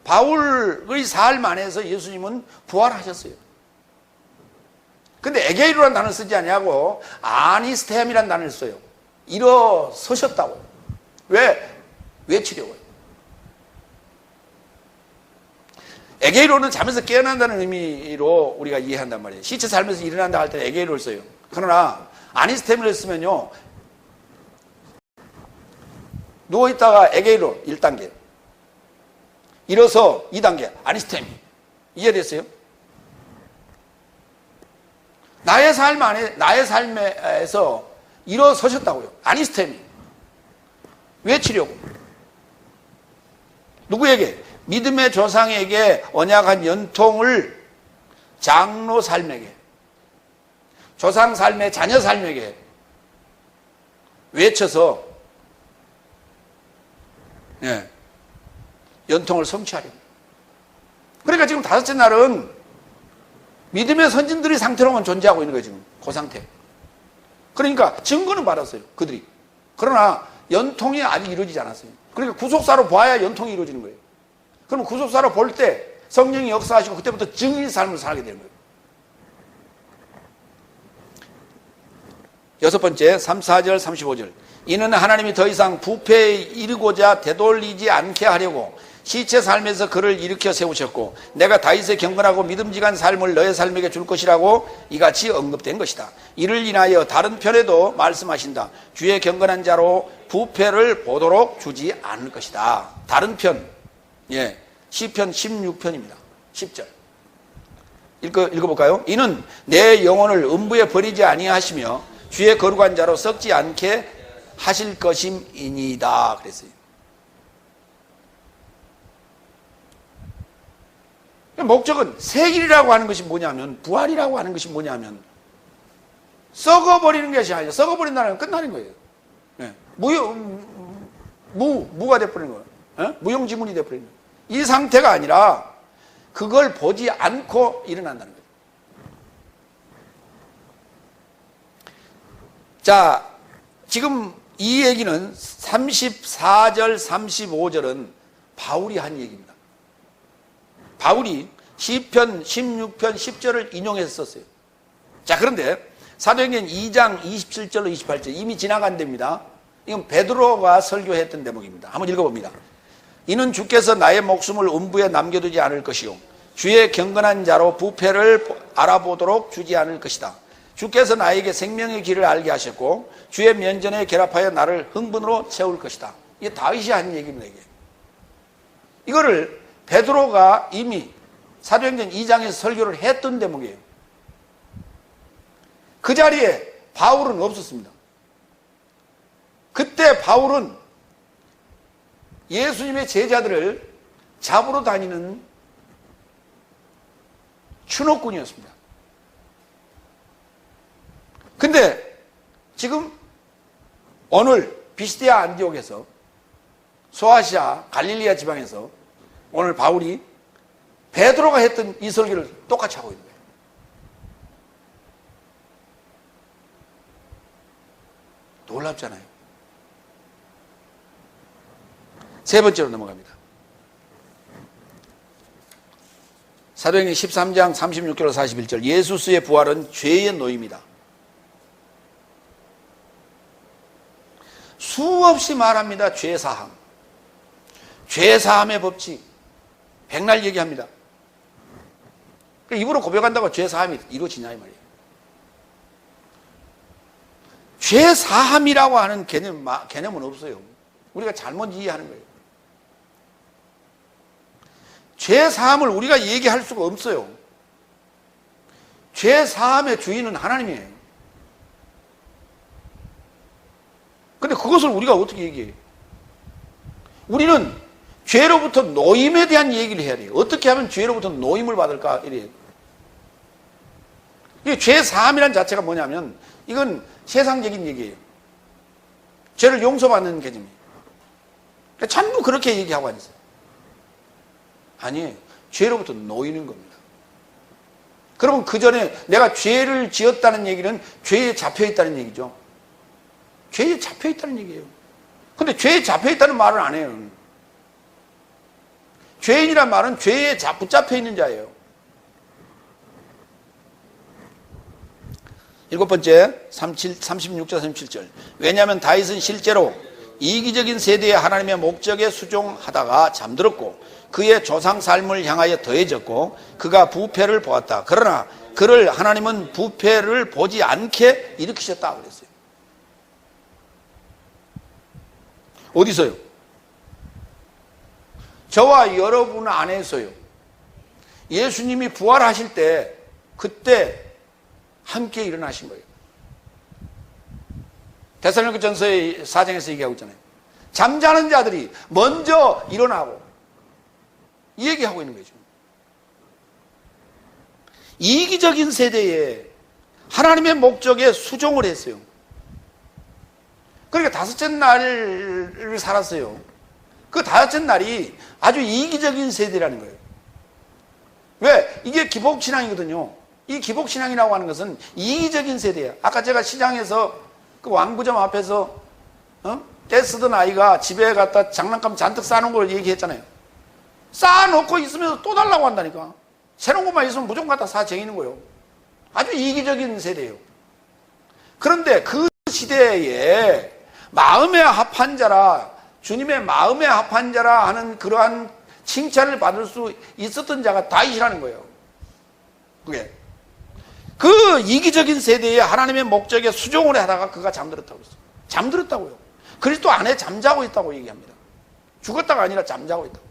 [SPEAKER 1] 바울의 삶 안에서 예수님은 부활하셨어요. 근데 에게이로라는 단어를 쓰지 아니하고 아니스템이라는 단어를 써요. 일어서셨다고. 왜? 외치려고요. 에게이로는 잠에서 깨어난다는 의미로 우리가 이해한단 말이에요. 시체 살면서 일어난다 할 때는 에게이로를 써요. 그러나 아니스템을 쓰면요, 누워있다가 에게이로 1단계, 일어서 2단계 아니스템. 이해됐어요? 나의 삶에서 일어서셨다고요. 아니스템이. 외치려고. 누구에게? 믿음의 조상에게 언약한 연통을 장로 삶에게, 조상 삶의 자녀 삶에게 외쳐서 연통을 성취하려고. 그러니까 지금 다섯째 날은 믿음의 선진들이 상태로만 존재하고 있는 거예요, 지금. 그 상태. 그러니까 증거는 받았어요, 그들이. 그러나 연통이 아직 이루어지지 않았어요. 그러니까 구속사로 봐야 연통이 이루어지는 거예요. 그러면 구속사로 볼 때 성령이 역사하시고 그때부터 증인 삶을 살게 되는 거예요. 여섯 번째, 34절, 35절. 이는 하나님이 더 이상 부패에 이르고자 되돌리지 않게 하려고 시체 삶에서 그를 일으켜 세우셨고 내가 다윗의 경건하고 믿음직한 삶을 너의 삶에게 줄 것이라고 이같이 언급된 것이다. 이를 인하여 다른 편에도 말씀하신다. 주의 경건한 자로 부패를 보도록 주지 않을 것이다. 다른 편, 시편 16편입니다. 10절. 읽어볼까요? 이는 내 영혼을 음부에 버리지 아니하시며 주의 거룩한 자로 썩지 않게 하실 것임이니이다. 그랬어요. 목적은 세길이라고 하는 것이 뭐냐면, 부활이라고 하는 것이 뭐냐면 썩어버리는 것이 아니라, 썩어버린다는 건 끝나는 거예요. 무가 돼버리는 거예요. 무용지물이 돼버리는 거예요. 이 상태가 아니라 그걸 보지 않고 일어난다는 거예요. 자, 지금 이 얘기는 34절, 35절은 바울이 한 얘기입니다. 바울이 시편 16편 10절을 인용해서 썼어요. 자, 그런데 사도행전 2장 27절로 28절 이미 지나간 데입니다. 이건 베드로가 설교했던 대목입니다. 한번 읽어봅니다. 이는 주께서 나의 목숨을 음부에 남겨두지 않을 것이요 주의 경건한 자로 부패를 알아보도록 주지 않을 것이다. 주께서 나에게 생명의 길을 알게 하셨고 주의 면전에 결합하여 나를 흥분으로 채울 것이다. 이게 다윗이 한 얘기입니다. 이거를 베드로가 이미 사도행전 2장에서 설교를 했던 대목이에요. 그 자리에 바울은 없었습니다. 그때 바울은 예수님의 제자들을 잡으러 다니는 추노꾼이었습니다. 근데 지금 오늘 비시디아 안디옥에서 소아시아 갈릴리아 지방에서 오늘 바울이 베드로가 했던 이 설교를 똑같이 하고 있는 거예요. 놀랍잖아요. 세 번째로 넘어갑니다. 사도행전 13장 36절로 41절. 예수스의 부활은 죄의 노임이다. 수없이 말합니다. 죄사함. 죄사함의 법칙. 백날 얘기합니다. 입으로 고백한다고 죄사함이 이루어지냐 이 말이에요. 죄사함이라고 하는 개념은 없어요. 우리가 잘못 이해하는 거예요. 죄사함을 우리가 얘기할 수가 없어요. 죄사함의 주인은 하나님이에요. 근데 그것을 우리가 어떻게 얘기해요? 우리는 죄로부터 노임에 대한 얘기를 해야 돼요. 어떻게 하면 죄로부터 노임을 받을까? 이래요. 이 죄사함이라는 자체가 뭐냐면 이건 세상적인 얘기예요. 죄를 용서받는 개념이에요. 그러니까 전부 그렇게 얘기하고 앉았어요. 아니에요. 죄로부터 놓이는 겁니다. 그러면 그 전에 내가 죄를 지었다는 얘기는 죄에 잡혀있다는 얘기죠. 죄에 잡혀있다는 얘기예요. 근데 죄에 잡혀있다는 말은 안 해요. 죄인이란 말은 죄에 붙잡혀 있는 자예요. 일곱 번째 36절 37절. 왜냐하면 다윗은 실제로 이기적인 세대에 하나님의 목적에 수종하다가 잠들었고 그의 조상 삶을 향하여 더해졌고 그가 부패를 보았다. 그러나 그를 하나님은 부패를 보지 않게 일으키셨다 그랬어요. 어디서요? 저와 여러분 안에서요. 예수님이 부활하실 때 그때 함께 일어나신 거예요. 데살로니가전서의 4장에서 얘기하고 있잖아요. 잠자는 자들이 먼저 일어나고 이 얘기하고 있는 거죠. 이기적인 세대에 하나님의 목적에 수종을 했어요. 그러니까 다섯째 날을 살았어요. 그 다섯째 날이 아주 이기적인 세대라는 거예요. 왜? 이게 기복신앙이거든요. 이 기복신앙이라고 하는 것은 이기적인 세대예요. 아까 제가 시장에서 그 왕구점 앞에서 떼쓰던 아이가 집에 갔다 장난감 잔뜩 싸놓은 걸 얘기했잖아요. 쌓아놓고 있으면서 또 달라고 한다니까. 새로운 것만 있으면 무조건 갖다 사쟁이는 거예요. 아주 이기적인 세대예요. 그런데 그 시대에 마음에 합한 자라, 주님의 마음에 합한 자라 하는 그러한 칭찬을 받을 수 있었던 자가 다윗이라는 거예요. 그게 그 이기적인 세대에 하나님의 목적에 수종을 하다가 그가 잠들었다고 했어요. 잠들었다고요. 그리스도 안에 잠자고 있다고 얘기합니다. 죽었다가 아니라 잠자고 있다고.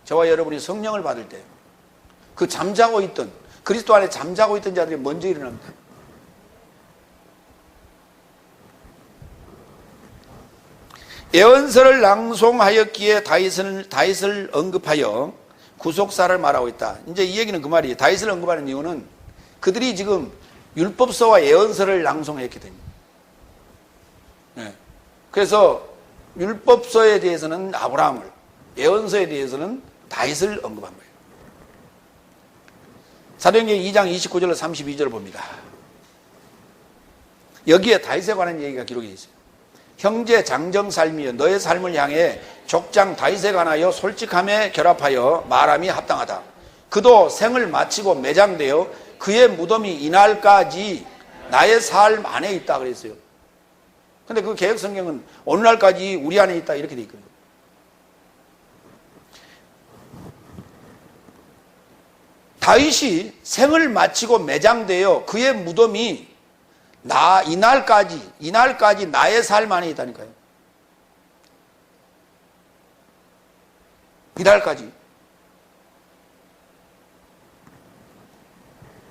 [SPEAKER 1] 저와 여러분이 성령을 받을 때 그 잠자고 있던 그리스도 안에 잠자고 있던 자들이 먼저 일어납니다. 예언서를 낭송하였기에 다윗을 언급하여 구속사를 말하고 있다. 이제 이 얘기는 그 말이에요. 다윗을 언급하는 이유는 그들이 지금 율법서와 예언서를 낭송했기 때문에. 네. 그래서 율법서에 대해서는 아브라함을, 예언서에 대해서는 다윗을 언급한 거예요. 사도행전 2장 29절로 32절을 봅니다. 여기에 다윗에 관한 얘기가 기록되어 있어요. 형제 장정 삶이여 너의 삶을 향해 족장 다윗에 관하여 솔직함에 결합하여 말함이 합당하다. 그도 생을 마치고 매장되어 그의 무덤이 이날까지 나의 삶 안에 있다 그랬어요. 근데 그 개역 성경은 오늘날까지 우리 안에 있다 이렇게 돼 있거든요. 다윗이 생을 마치고 매장되어 그의 무덤이 이날까지 나의 삶 안에 있다니까요. 이달까지.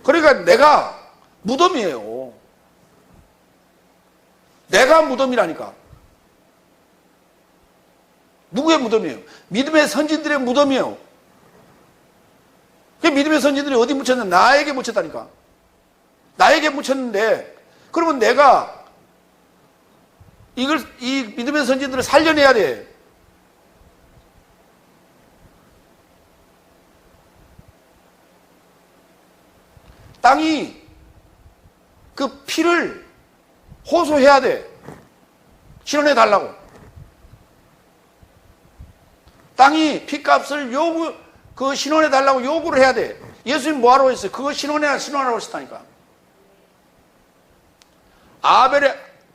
[SPEAKER 1] 그러니까 내가 무덤이에요. 내가 무덤이라니까. 누구의 무덤이에요? 믿음의 선진들의 무덤이에요. 그 믿음의 선진들이 어디 묻혔는데? 나에게 묻혔다니까. 나에게 묻혔는데, 그러면 내가 이 믿음의 선진들을 살려내야 돼. 땅이 그 피를 호소해야 돼. 신원해 달라고. 땅이 피값을 신원해 달라고 요구를 해야 돼. 예수님 뭐하러 했어요? 그거 신원하라고 했다니까.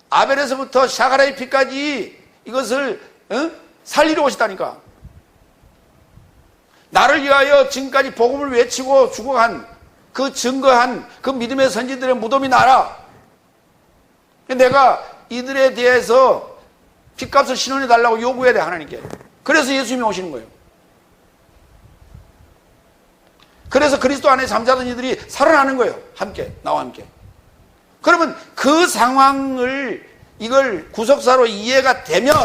[SPEAKER 1] 아벨에서부터 샤가라의 피까지 이것을 살리러 오셨다니까. 나를 위하여 지금까지 복음을 외치고 죽어간 증거한 그 믿음의 선지들의 무덤이 나라. 내가 이들에 대해서 피값을 신원해 달라고 요구해야 돼, 하나님께. 그래서 예수님이 오시는 거예요. 그래서 그리스도 안에 잠자던 이들이 살아나는 거예요. 함께, 나와 함께. 그러면 그 상황을 이걸 구속사로 이해가 되면,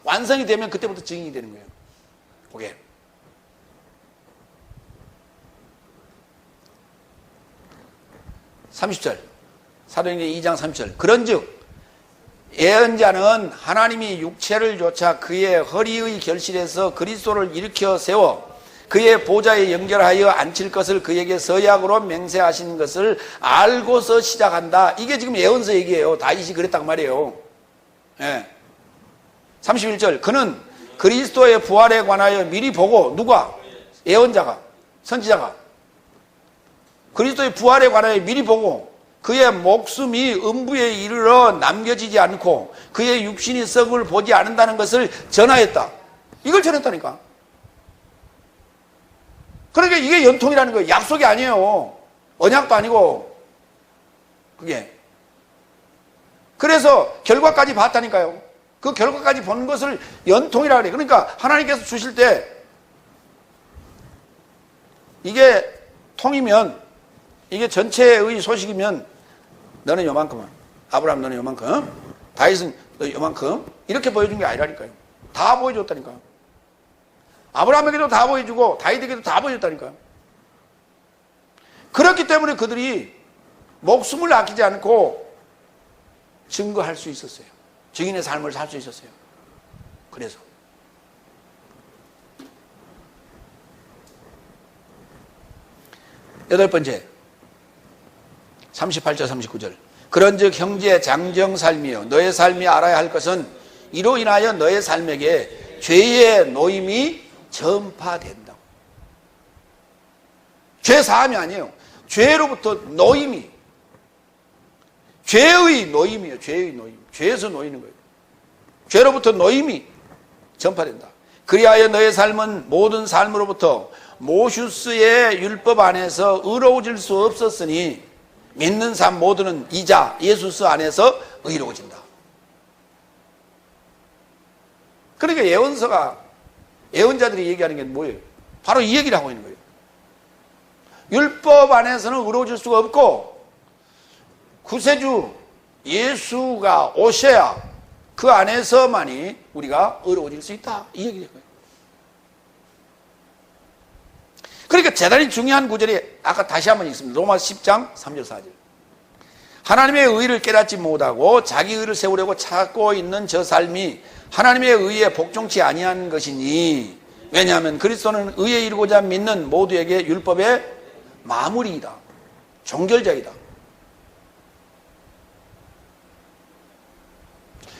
[SPEAKER 1] 완성이 되면 그때부터 증인이 되는 거예요. 그게. 사도행전 2장 30절. 그런즉 예언자는 하나님이 육체를 조차 그의 허리의 결실에서 그리스도를 일으켜 세워 그의 보좌에 연결하여 앉힐 것을 그에게 서약으로 맹세하신 것을 알고서 시작한다. 이게 지금 예언서 얘기예요. 다윗이 그랬단 말이에요. 예. 31절. 그는 그리스도의 부활에 관하여 미리 보고, 누가? 예언자가, 선지자가 그리스도의 부활에 관하여 미리 보고 그의 목숨이 음부에 이르러 남겨지지 않고 그의 육신이 썩을 보지 않는다는 것을 전하였다. 이걸 전했다니까. 그러니까 이게 연통이라는 거예요. 약속이 아니에요. 언약도 아니고. 그게. 그래서 결과까지 봤다니까요. 그 결과까지 본 것을 연통이라고 그래요. 그러니까 하나님께서 주실 때 이게 통이면, 이게 전체의 소식이면 너는 요만큼, 아브라함 너는 요만큼, 다윗은 너 요만큼, 이렇게 보여준 게 아니라니까요. 다 보여줬다니까요. 아브라함에게도 다 보여주고 다윗에게도 다 보여줬다니까요. 그렇기 때문에 그들이 목숨을 아끼지 않고 증거할 수 있었어요. 증인의 삶을 살 수 있었어요. 그래서 여덟 번째, 38절 39절. 그런즉 형제 장정 삶이여 너의 삶이 알아야 할 것은 이로 인하여 너의 삶에게 죄의 노임이 전파된다. 죄 사함이 아니에요. 죄로부터 노임이, 죄의 노임이에요. 죄의 노임. 죄에서 놓이는 거예요. 죄로부터 노임이 전파된다. 그리하여 너의 삶은 모든 삶으로부터 모슈스의 율법 안에서 의로워질 수 없었으니 믿는 삶 모두는 이자 예수스 안에서 의로워진다. 그러니까 예언자들이 얘기하는 게 뭐예요? 바로 이 얘기를 하고 있는 거예요. 율법 안에서는 의로워질 수가 없고 구세주 예수가 오셔야 그 안에서만이 우리가 의로워질 수 있다. 이 얘기예요. 그러니까 대단히 중요한 구절이 아까 다시 한번 있습니다. 로마 10장 3절 4절. 하나님의 의를 깨닫지 못하고 자기 의를 세우려고 찾고 있는 저 삶이 하나님의 의에 복종치 아니한 것이니, 왜냐하면 그리스도는 의에 이르고자 믿는 모두에게 율법의 마무리이다. 종결자이다.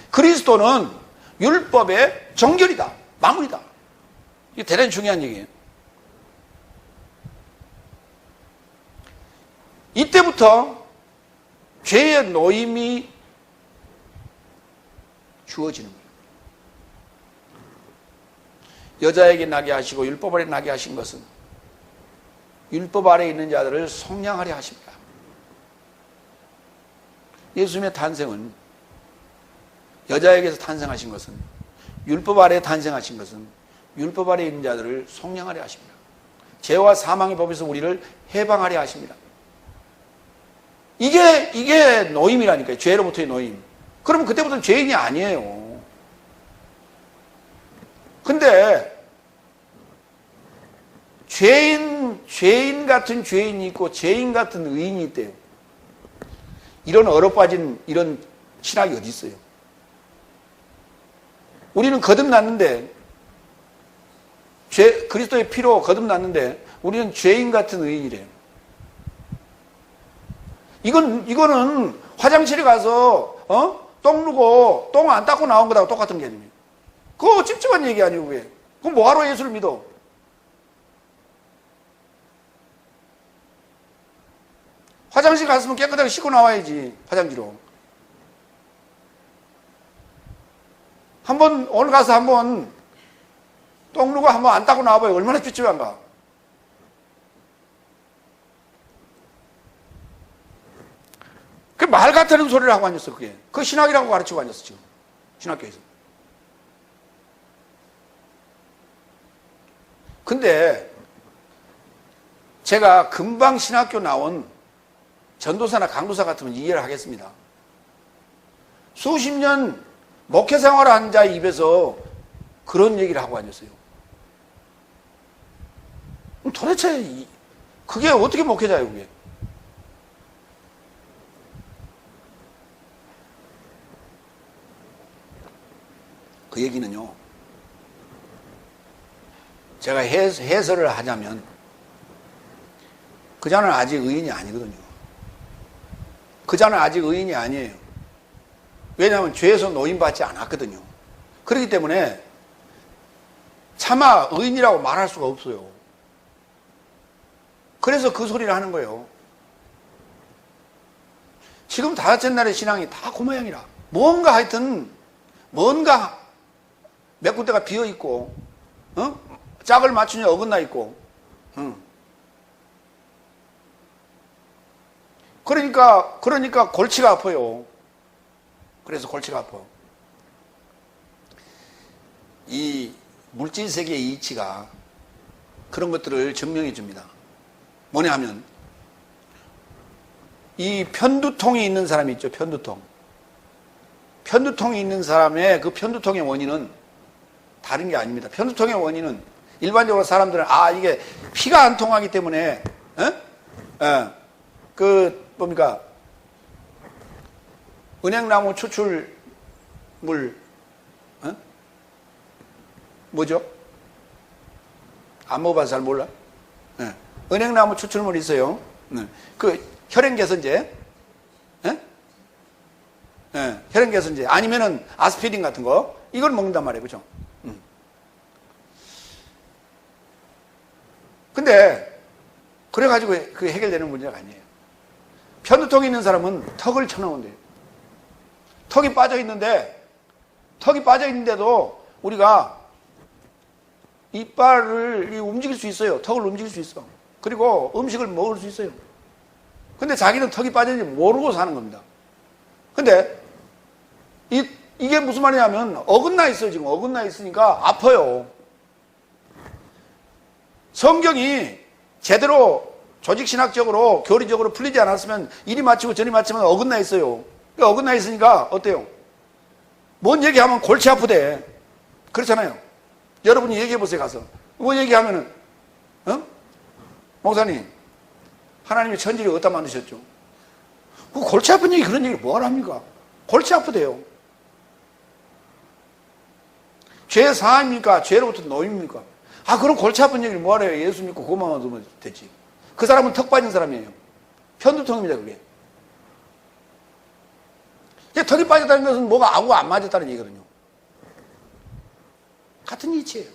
[SPEAKER 1] 그리스도는 율법의 종결이다. 마무리다. 이게 대단히 중요한 얘기예요. 이때부터 죄의 노임이 주어지는 거예요. 여자에게 나게 하시고 율법 아래 나게 하신 것은 율법 아래 있는 자들을 속량하려 하십니다. 예수님의 탄생은, 여자에게서 탄생하신 것은, 율법 아래 탄생하신 것은 율법 아래 있는 자들을 속량하려 하십니다. 죄와 사망의 법에서 우리를 해방하려 하십니다. 이게 노임이라니까요. 죄로부터의 노임. 그러면 그때부터는 죄인이 아니에요. 근데 죄인 같은 죄인이 있고 죄인 같은 의인이 있대요. 이런 얼어빠진 이런 신학이 어디 있어요? 우리는 거듭났는데, 그리스도의 피로 거듭났는데 우리는 죄인 같은 의인이래요. 이거는 화장실에 가서 똥 누고 똥 안 닦고 나온 거하고 똑같은 개념이에요. 그거 찝찝한 얘기 아니고 그게. 그럼 뭐하러 예수를 믿어? 화장실 갔으면 깨끗하게 씻고 나와야지. 화장지로. 오늘 가서 한번 똥 누고 한번 안 닦고 나와봐요. 얼마나 찝찝한가. 그 말 같다는 소리를 하고 앉았어, 그게. 그 신학이라고 가르치고 앉았어, 지금. 신학교에서. 근데 제가 금방 신학교 나온 전도사나 강도사 같으면 이해를 하겠습니다. 수십 년 목회 생활을 한 자의 입에서 그런 얘기를 하고 앉았어요. 도대체 그게 어떻게 목회자예요, 그게? 그 얘기는요, 제가 해설을 하자면 그 자는 아직 의인이 아니거든요. 그 자는 아직 의인이 아니에요. 왜냐하면 죄에서 노임받지 않았거든요. 그렇기 때문에 차마 의인이라고 말할 수가 없어요. 그래서 그 소리를 하는 거예요. 지금 다섯째 날의 신앙이 다 그 모양이라. 뭔가 하여튼 뭔가 몇 군데가 비어있고 짝을 맞추냐 어긋나 있고 그러니까 골치가 아파요. 그래서 골치가 아파. 이 물질 세계의 이치가 그런 것들을 증명해 줍니다. 뭐냐 하면 이 편두통이 있는 사람이 있죠. 편두통이 있는 사람의 그 편두통의 원인은 다른 게 아닙니다. 편두통의 원인은 일반적으로 사람들은 이게 피가 안 통하기 때문에 뭡니까? 은행나무 추출물 뭐죠? 안 먹어봐서 잘 몰라? 은행나무 추출물이 있어요. 그 혈행개선제, 혈행개선제 아니면은 아스피린 같은 거 이걸 먹는단 말이에요, 그죠? 근데 그래가지고 그게 해결되는 문제가 아니에요. 편두통이 있는 사람은 턱을 쳐넣으면 돼요. 턱이 빠져 있는데도 우리가 이빨을 움직일 수 있어요. 턱을 움직일 수 있어. 그리고 음식을 먹을 수 있어요. 근데 자기는 턱이 빠졌는지 모르고 사는 겁니다. 근데 이게 무슨 말이냐면 어긋나 있어요. 지금 어긋나 있으니까 아파요. 성경이 제대로 조직신학적으로 교리적으로 풀리지 않았으면 이리 맞추고 저리 맞추면 어긋나 있어요. 어긋나 있으니까 어때요? 뭔 얘기하면 골치 아프대. 그렇잖아요. 여러분이 얘기해보세요. 가서 뭐 얘기하면은 목사님 하나님이 천지를 어디다 만드셨죠? 그 골치 아픈 얘기 그런 얘기를 뭐하러 합니까? 골치 아프대요. 죄 사함입니까? 죄로부터 노임입니까? 그럼 골치 아픈 얘기를 뭐하러 해요? 예수 믿고 그것만 하면 되지. 그 사람은 턱 빠진 사람이에요. 편두통입니다, 그게. 턱이 빠졌다는 것은 뭐가 아구 안 맞았다는 얘기거든요. 같은 이치예요.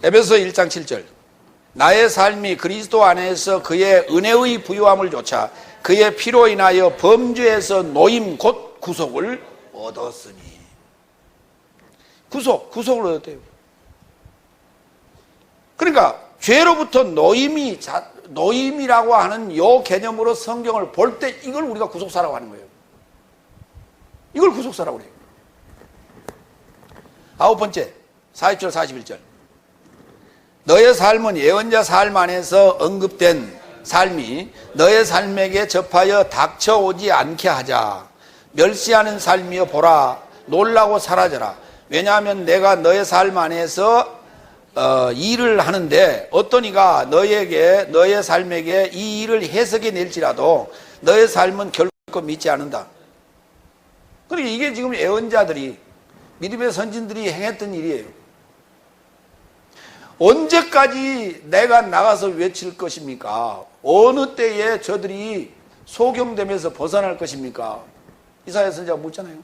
[SPEAKER 1] 에베소서 1장 7절. 나의 삶이 그리스도 안에서 그의 은혜의 부요함을 좇아 그의 피로 인하여 범죄에서 노임 곧 구속을 얻었으니. 구속을 얻었대요. 그러니까 죄로부터 노임이라고 하는 요 개념으로 성경을 볼 때 이걸 우리가 구속사라고 하는 거예요. 이걸 구속사라고 그래요. 9번째 40절 41절. 너의 삶은 예언자 삶 안에서 언급된 삶이 너의 삶에게 접하여 닥쳐오지 않게 하자. 멸시하는 삶이여 보라 놀라고 사라져라. 왜냐하면 내가 너의 삶 안에서 일을 하는데 어떤 이가 너의 삶에게 이 일을 해석해 낼지라도 너의 삶은 결코 믿지 않는다. 그러니까 이게 지금 예언자들이 믿음의 선진들이 행했던 일이에요. 언제까지 내가 나가서 외칠 것입니까? 어느 때에 저들이 소경됨에서 벗어날 것입니까? 이사야 선지자가 묻잖아요.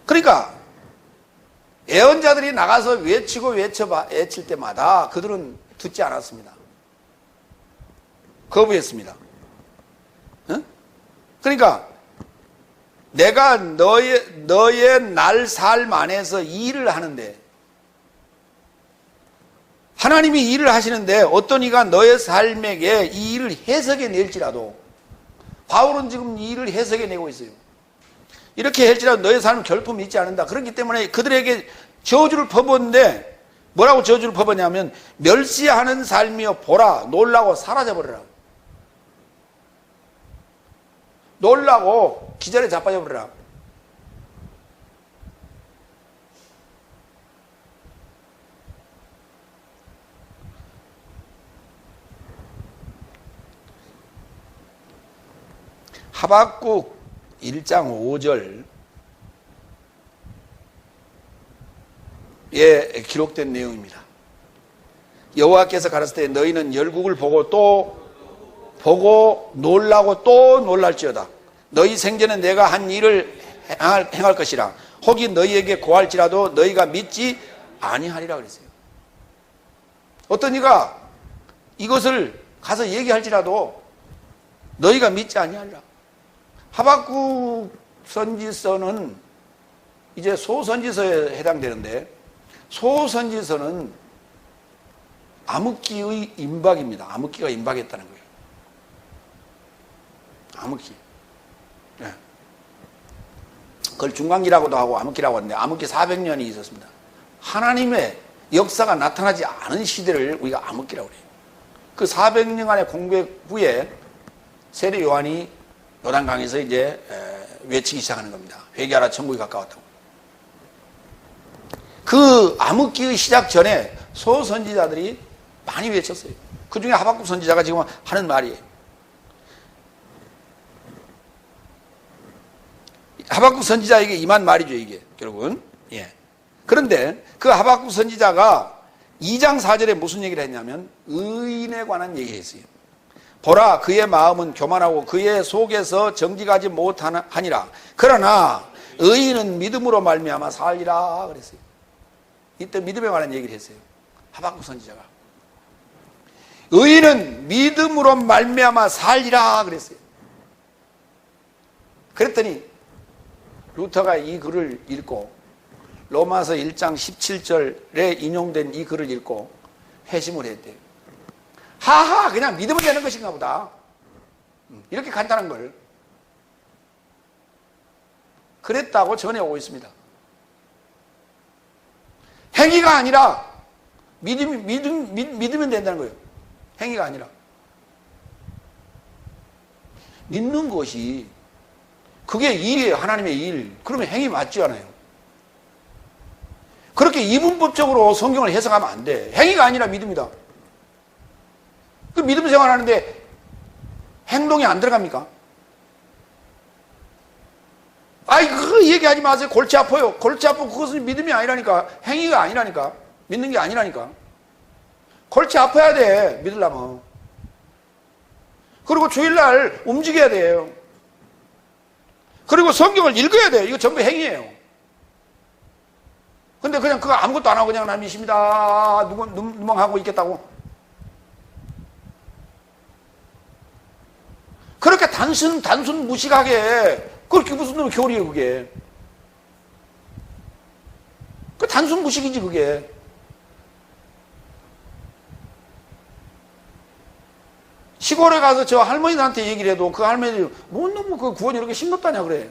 [SPEAKER 1] 그러니까 예언자들이 나가서 외칠 때마다 그들은 듣지 않았습니다. 거부했습니다. 그러니까 내가 너의 날 삶 안에서 일을 하는데 하나님이 일을 하시는데 어떤 이가 너의 삶에게 이 일을 해석해 낼지라도 바울은 지금 이 일을 해석해 내고 있어요. 이렇게 할지라도 너의 삶은 결코 믿지 않는다. 그렇기 때문에 그들에게 저주를 퍼붓는데 뭐라고 저주를 퍼붓냐면 멸시하는 삶이여 보라 놀라고 사라져버려라. 놀라고 기절에 자빠져버려라. 하박국 1장 5절에 기록된 내용입니다. 여호와께서 가라사대 때 너희는 열국을 보고 또 보고 놀라고 또 놀랄지어다. 너희 생전에 내가 한 일을 행할 것이라. 혹이 너희에게 고할지라도 너희가 믿지 아니하리라 그랬어요. 어떤 이가 이것을 가서 얘기할지라도 너희가 믿지 아니하리라. 하박국 선지서는 이제 소선지서에 해당되는데 소선지서는 암흑기의 임박입니다. 암흑기가 임박했다는 거예요. 암흑기. 네. 그걸 중간기라고도 하고 암흑기라고 하는데 암흑기 400년이 있었습니다. 하나님의 역사가 나타나지 않은 시대를 우리가 암흑기라고 해요. 그 400년간의 공백 후에 세례 요한이 요단강에서 이제 외치기 시작하는 겁니다. 회개하라 천국이 가까웠다고. 그 암흑기의 시작 전에 소선지자들이 많이 외쳤어요. 그 중에 하박국 선지자가 지금 하는 말이에요. 하박국 선지자에게 임한 말이죠, 이게 결국은. 예. 그런데 그 하박국 선지자가 2장 4절에 무슨 얘기를 했냐면 의인에 관한 얘기를 했어요. 보라 그의 마음은 교만하고 그의 속에서 정직하지 못하니라. 그러나 의인은 믿음으로 말미암아 살리라 그랬어요. 이때 믿음에 관한 얘기를 했어요. 하박국 선지자가. 의인은 믿음으로 말미암아 살리라 그랬어요. 그랬더니 루터가 이 글을 읽고 로마서 1장 17절에 인용된 이 글을 읽고 회심을 했대요. 하하 그냥 믿으면 되는 것인가 보다. 이렇게 간단한 걸 그랬다고 전해오고 있습니다. 행위가 아니라 믿으면 된다는 거예요. 행위가 아니라 믿는 것이 그게 일이에요. 하나님의 일. 그러면 행위 맞지 않아요. 그렇게 이분법적으로 성경을 해석하면 안 돼. 행위가 아니라 믿음이다. 그 믿음 생활하는데 행동이 안 들어갑니까? 아이 그 얘기하지 마세요. 골치 아파요. 골치 아프고 그것은 믿음이 아니라니까. 행위가 아니라니까. 믿는 게 아니라니까. 골치 아파야 돼. 믿으려면. 그리고 주일날 움직여야 돼요. 그리고 성경을 읽어야 돼요. 이거 전부 행위예요. 근데 그냥 그거 아무것도 안 하고 그냥 나 믿습니다. 누멍하고 있겠다고. 그렇게 단순 무식하게 그렇게 무슨 놈의 교리예요 그게. 그 단순 무식이지 그게. 시골에 가서 저 할머니들한테 얘기를 해도 그 할머니들이 뭐 너무 그 구원이 이렇게 싱겁다냐 그래.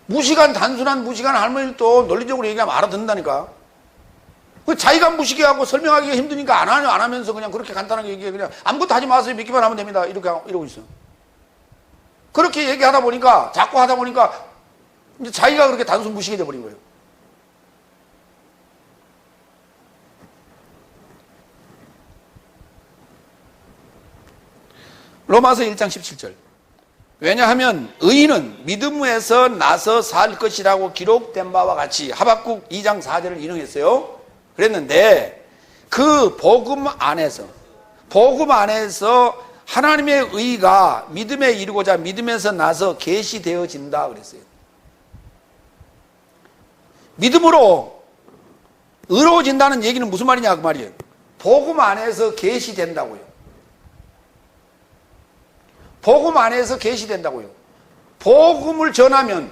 [SPEAKER 1] 무식한 단순한 무식한 할머니들도 논리적으로 얘기하면 알아듣는다니까. 그 자기가 무식해하고 설명하기가 힘드니까 안 하면서 그냥 그렇게 간단하게 얘기해. 그냥 아무것도 하지 마세요. 믿기만 하면 됩니다. 이러고 있어. 그렇게 얘기하다 보니까 자꾸 하다 보니까 이제 자기가 그렇게 단순 무식해져 버린 거예요. 로마서 1장 17절. 왜냐하면 의인은 믿음에서 나서 살 것이라고 기록된 바와 같이 하박국 2장 4절을 인용했어요. 그랬는데 그 복음 안에서 하나님의 의가 믿음에 이르고자 믿음에서 나서 계시되어진다 그랬어요. 믿음으로 의로워진다는 얘기는 무슨 말이냐 그 말이에요. 복음 안에서 계시된다고요. 복음 안에서 계시된다고요. 복음을 전하면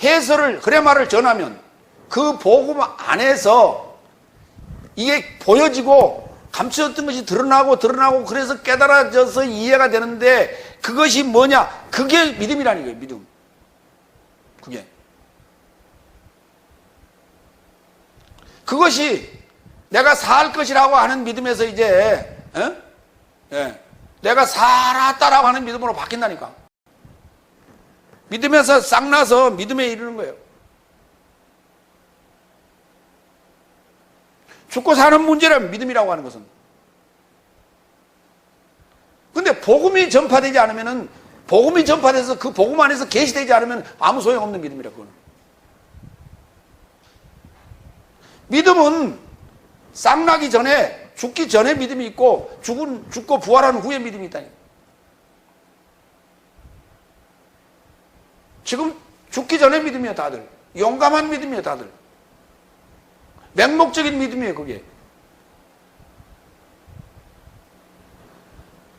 [SPEAKER 1] 해설을 그레마를 전하면 그 복음 안에서 이게 보여지고 감춰졌던 것이 드러나고 그래서 깨달아져서 이해가 되는데 그것이 뭐냐? 그게 믿음이라는 거예요. 믿음. 그것이 내가 살 것이라고 하는 믿음에서 이제 내가 살았다라고 하는 믿음으로 바뀐다니까. 믿음에서 싹 나서 믿음에 이르는 거예요. 죽고 사는 문제를 믿음이라고 하는 것은. 근데 복음이 전파되지 않으면은, 복음이 전파돼서 그 복음 안에서 계시되지 않으면 아무 소용없는 믿음이라, 그거는. 믿음은 싹 나기 전에, 죽기 전에 믿음이 있고, 죽고 부활한 후에 믿음이 있다니. 지금 죽기 전에 믿음이에요, 다들. 용감한 믿음이에요, 다들. 맹목적인 믿음이에요, 그게.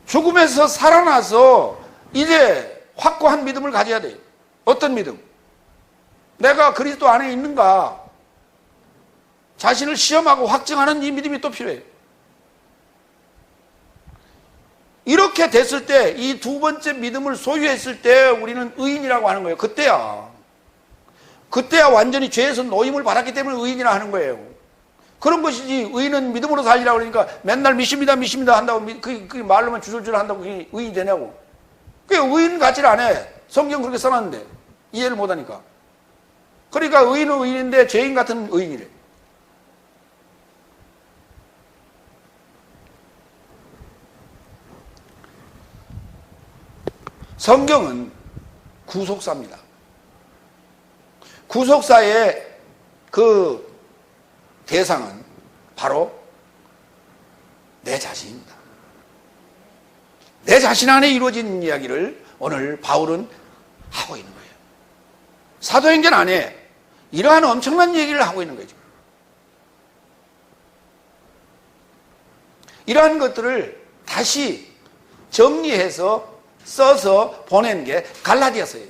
[SPEAKER 1] 죽음에서 살아나서 이제 확고한 믿음을 가져야 돼요. 어떤 믿음? 내가 그리스도 안에 있는가? 자신을 시험하고 확증하는 이 믿음이 또 필요해요. 이렇게 됐을 때, 이 두 번째 믿음을 소유했을 때 우리는 의인이라고 하는 거예요. 그때야 완전히 죄에서 노임을 받았기 때문에 의인이라 하는 거예요. 그런 것이지, 의인은 믿음으로 살리라고 그러니까 맨날 믿습니다 한다고 그 말로만 주술주술 한다고 그게 의인이 되냐고. 그게 의인 같지를 않아. 성경 그렇게 써놨는데 이해를 못하니까. 그러니까 의인은 의인인데 죄인 같은 의인이래. 성경은 구속사입니다. 구속사의 그 대상은 바로 내 자신입니다. 내 자신 안에 이루어진 이야기를 오늘 바울은 하고 있는 거예요. 사도행전 안에 이러한 엄청난 얘기를 하고 있는 거죠. 이러한 것들을 다시 정리해서 써서 보낸 게 갈라디아서예요.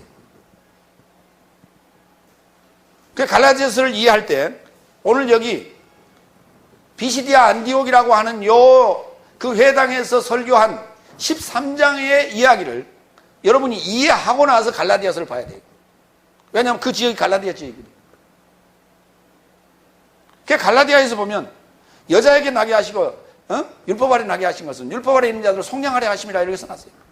[SPEAKER 1] 그 갈라디아서를 이해할 때 오늘 여기 비시디아 안디옥이라고 하는 그 회당에서 설교한 13장의 이야기를 여러분이 이해하고 나서 갈라디아서를 봐야 돼요. 왜냐하면 그 지역이 갈라디아 지역이거든요. 그 갈라디아에서 보면 여자에게 나게 하시고 율법 아래 나게 하신 것은 율법 아래 있는 자들을 속량하려 하심이라 이렇게 써놨어요.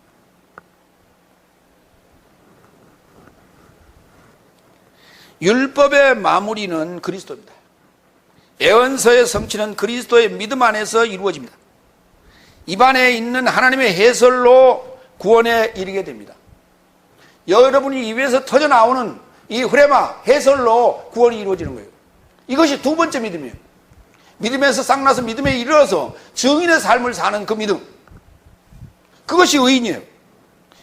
[SPEAKER 1] 율법의 마무리는 그리스도입니다. 예언서의 성취는 그리스도의 믿음 안에서 이루어집니다. 입안에 있는 하나님의 해설로 구원에 이르게 됩니다. 여러분이 입에서 터져나오는 이 흐레마 해설로 구원이 이루어지는 거예요. 이것이 두 번째 믿음이에요. 믿음에서 싹나서 믿음에 이르러서 증인의 삶을 사는 그 믿음. 그것이 의인이에요.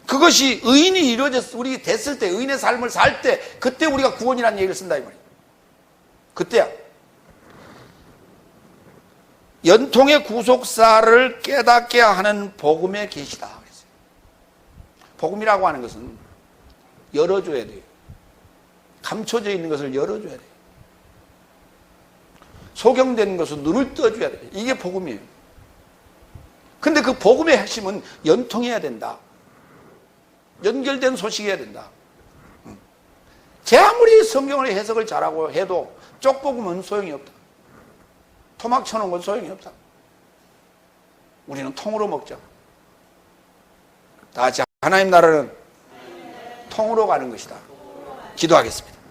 [SPEAKER 1] 그것이 의인이 이루어져서 우리 됐을 때, 의인의 삶을 살 때, 그때 우리가 구원이라는 얘기를 쓴다 이 말이에요. 그때야. 연통의 구속사를 깨닫게 하는 복음의 계시다 그랬어요. 복음이라고 하는 것은 열어줘야 돼요. 감춰져 있는 것을 열어줘야 돼요. 소경된 것은 눈을 떠줘야 돼. 이게 복음이에요. 근데 그 복음의 핵심은 연통해야 된다. 연결된 소식이어야 된다. 제 아무리 성경을 해석을 잘하고 해도 쪽복음은 소용이 없다. 토막 쳐놓은 건 소용이 없다. 우리는 통으로 먹자. 다 같이 하나님 나라는 통으로 가는 것이다. 기도하겠습니다.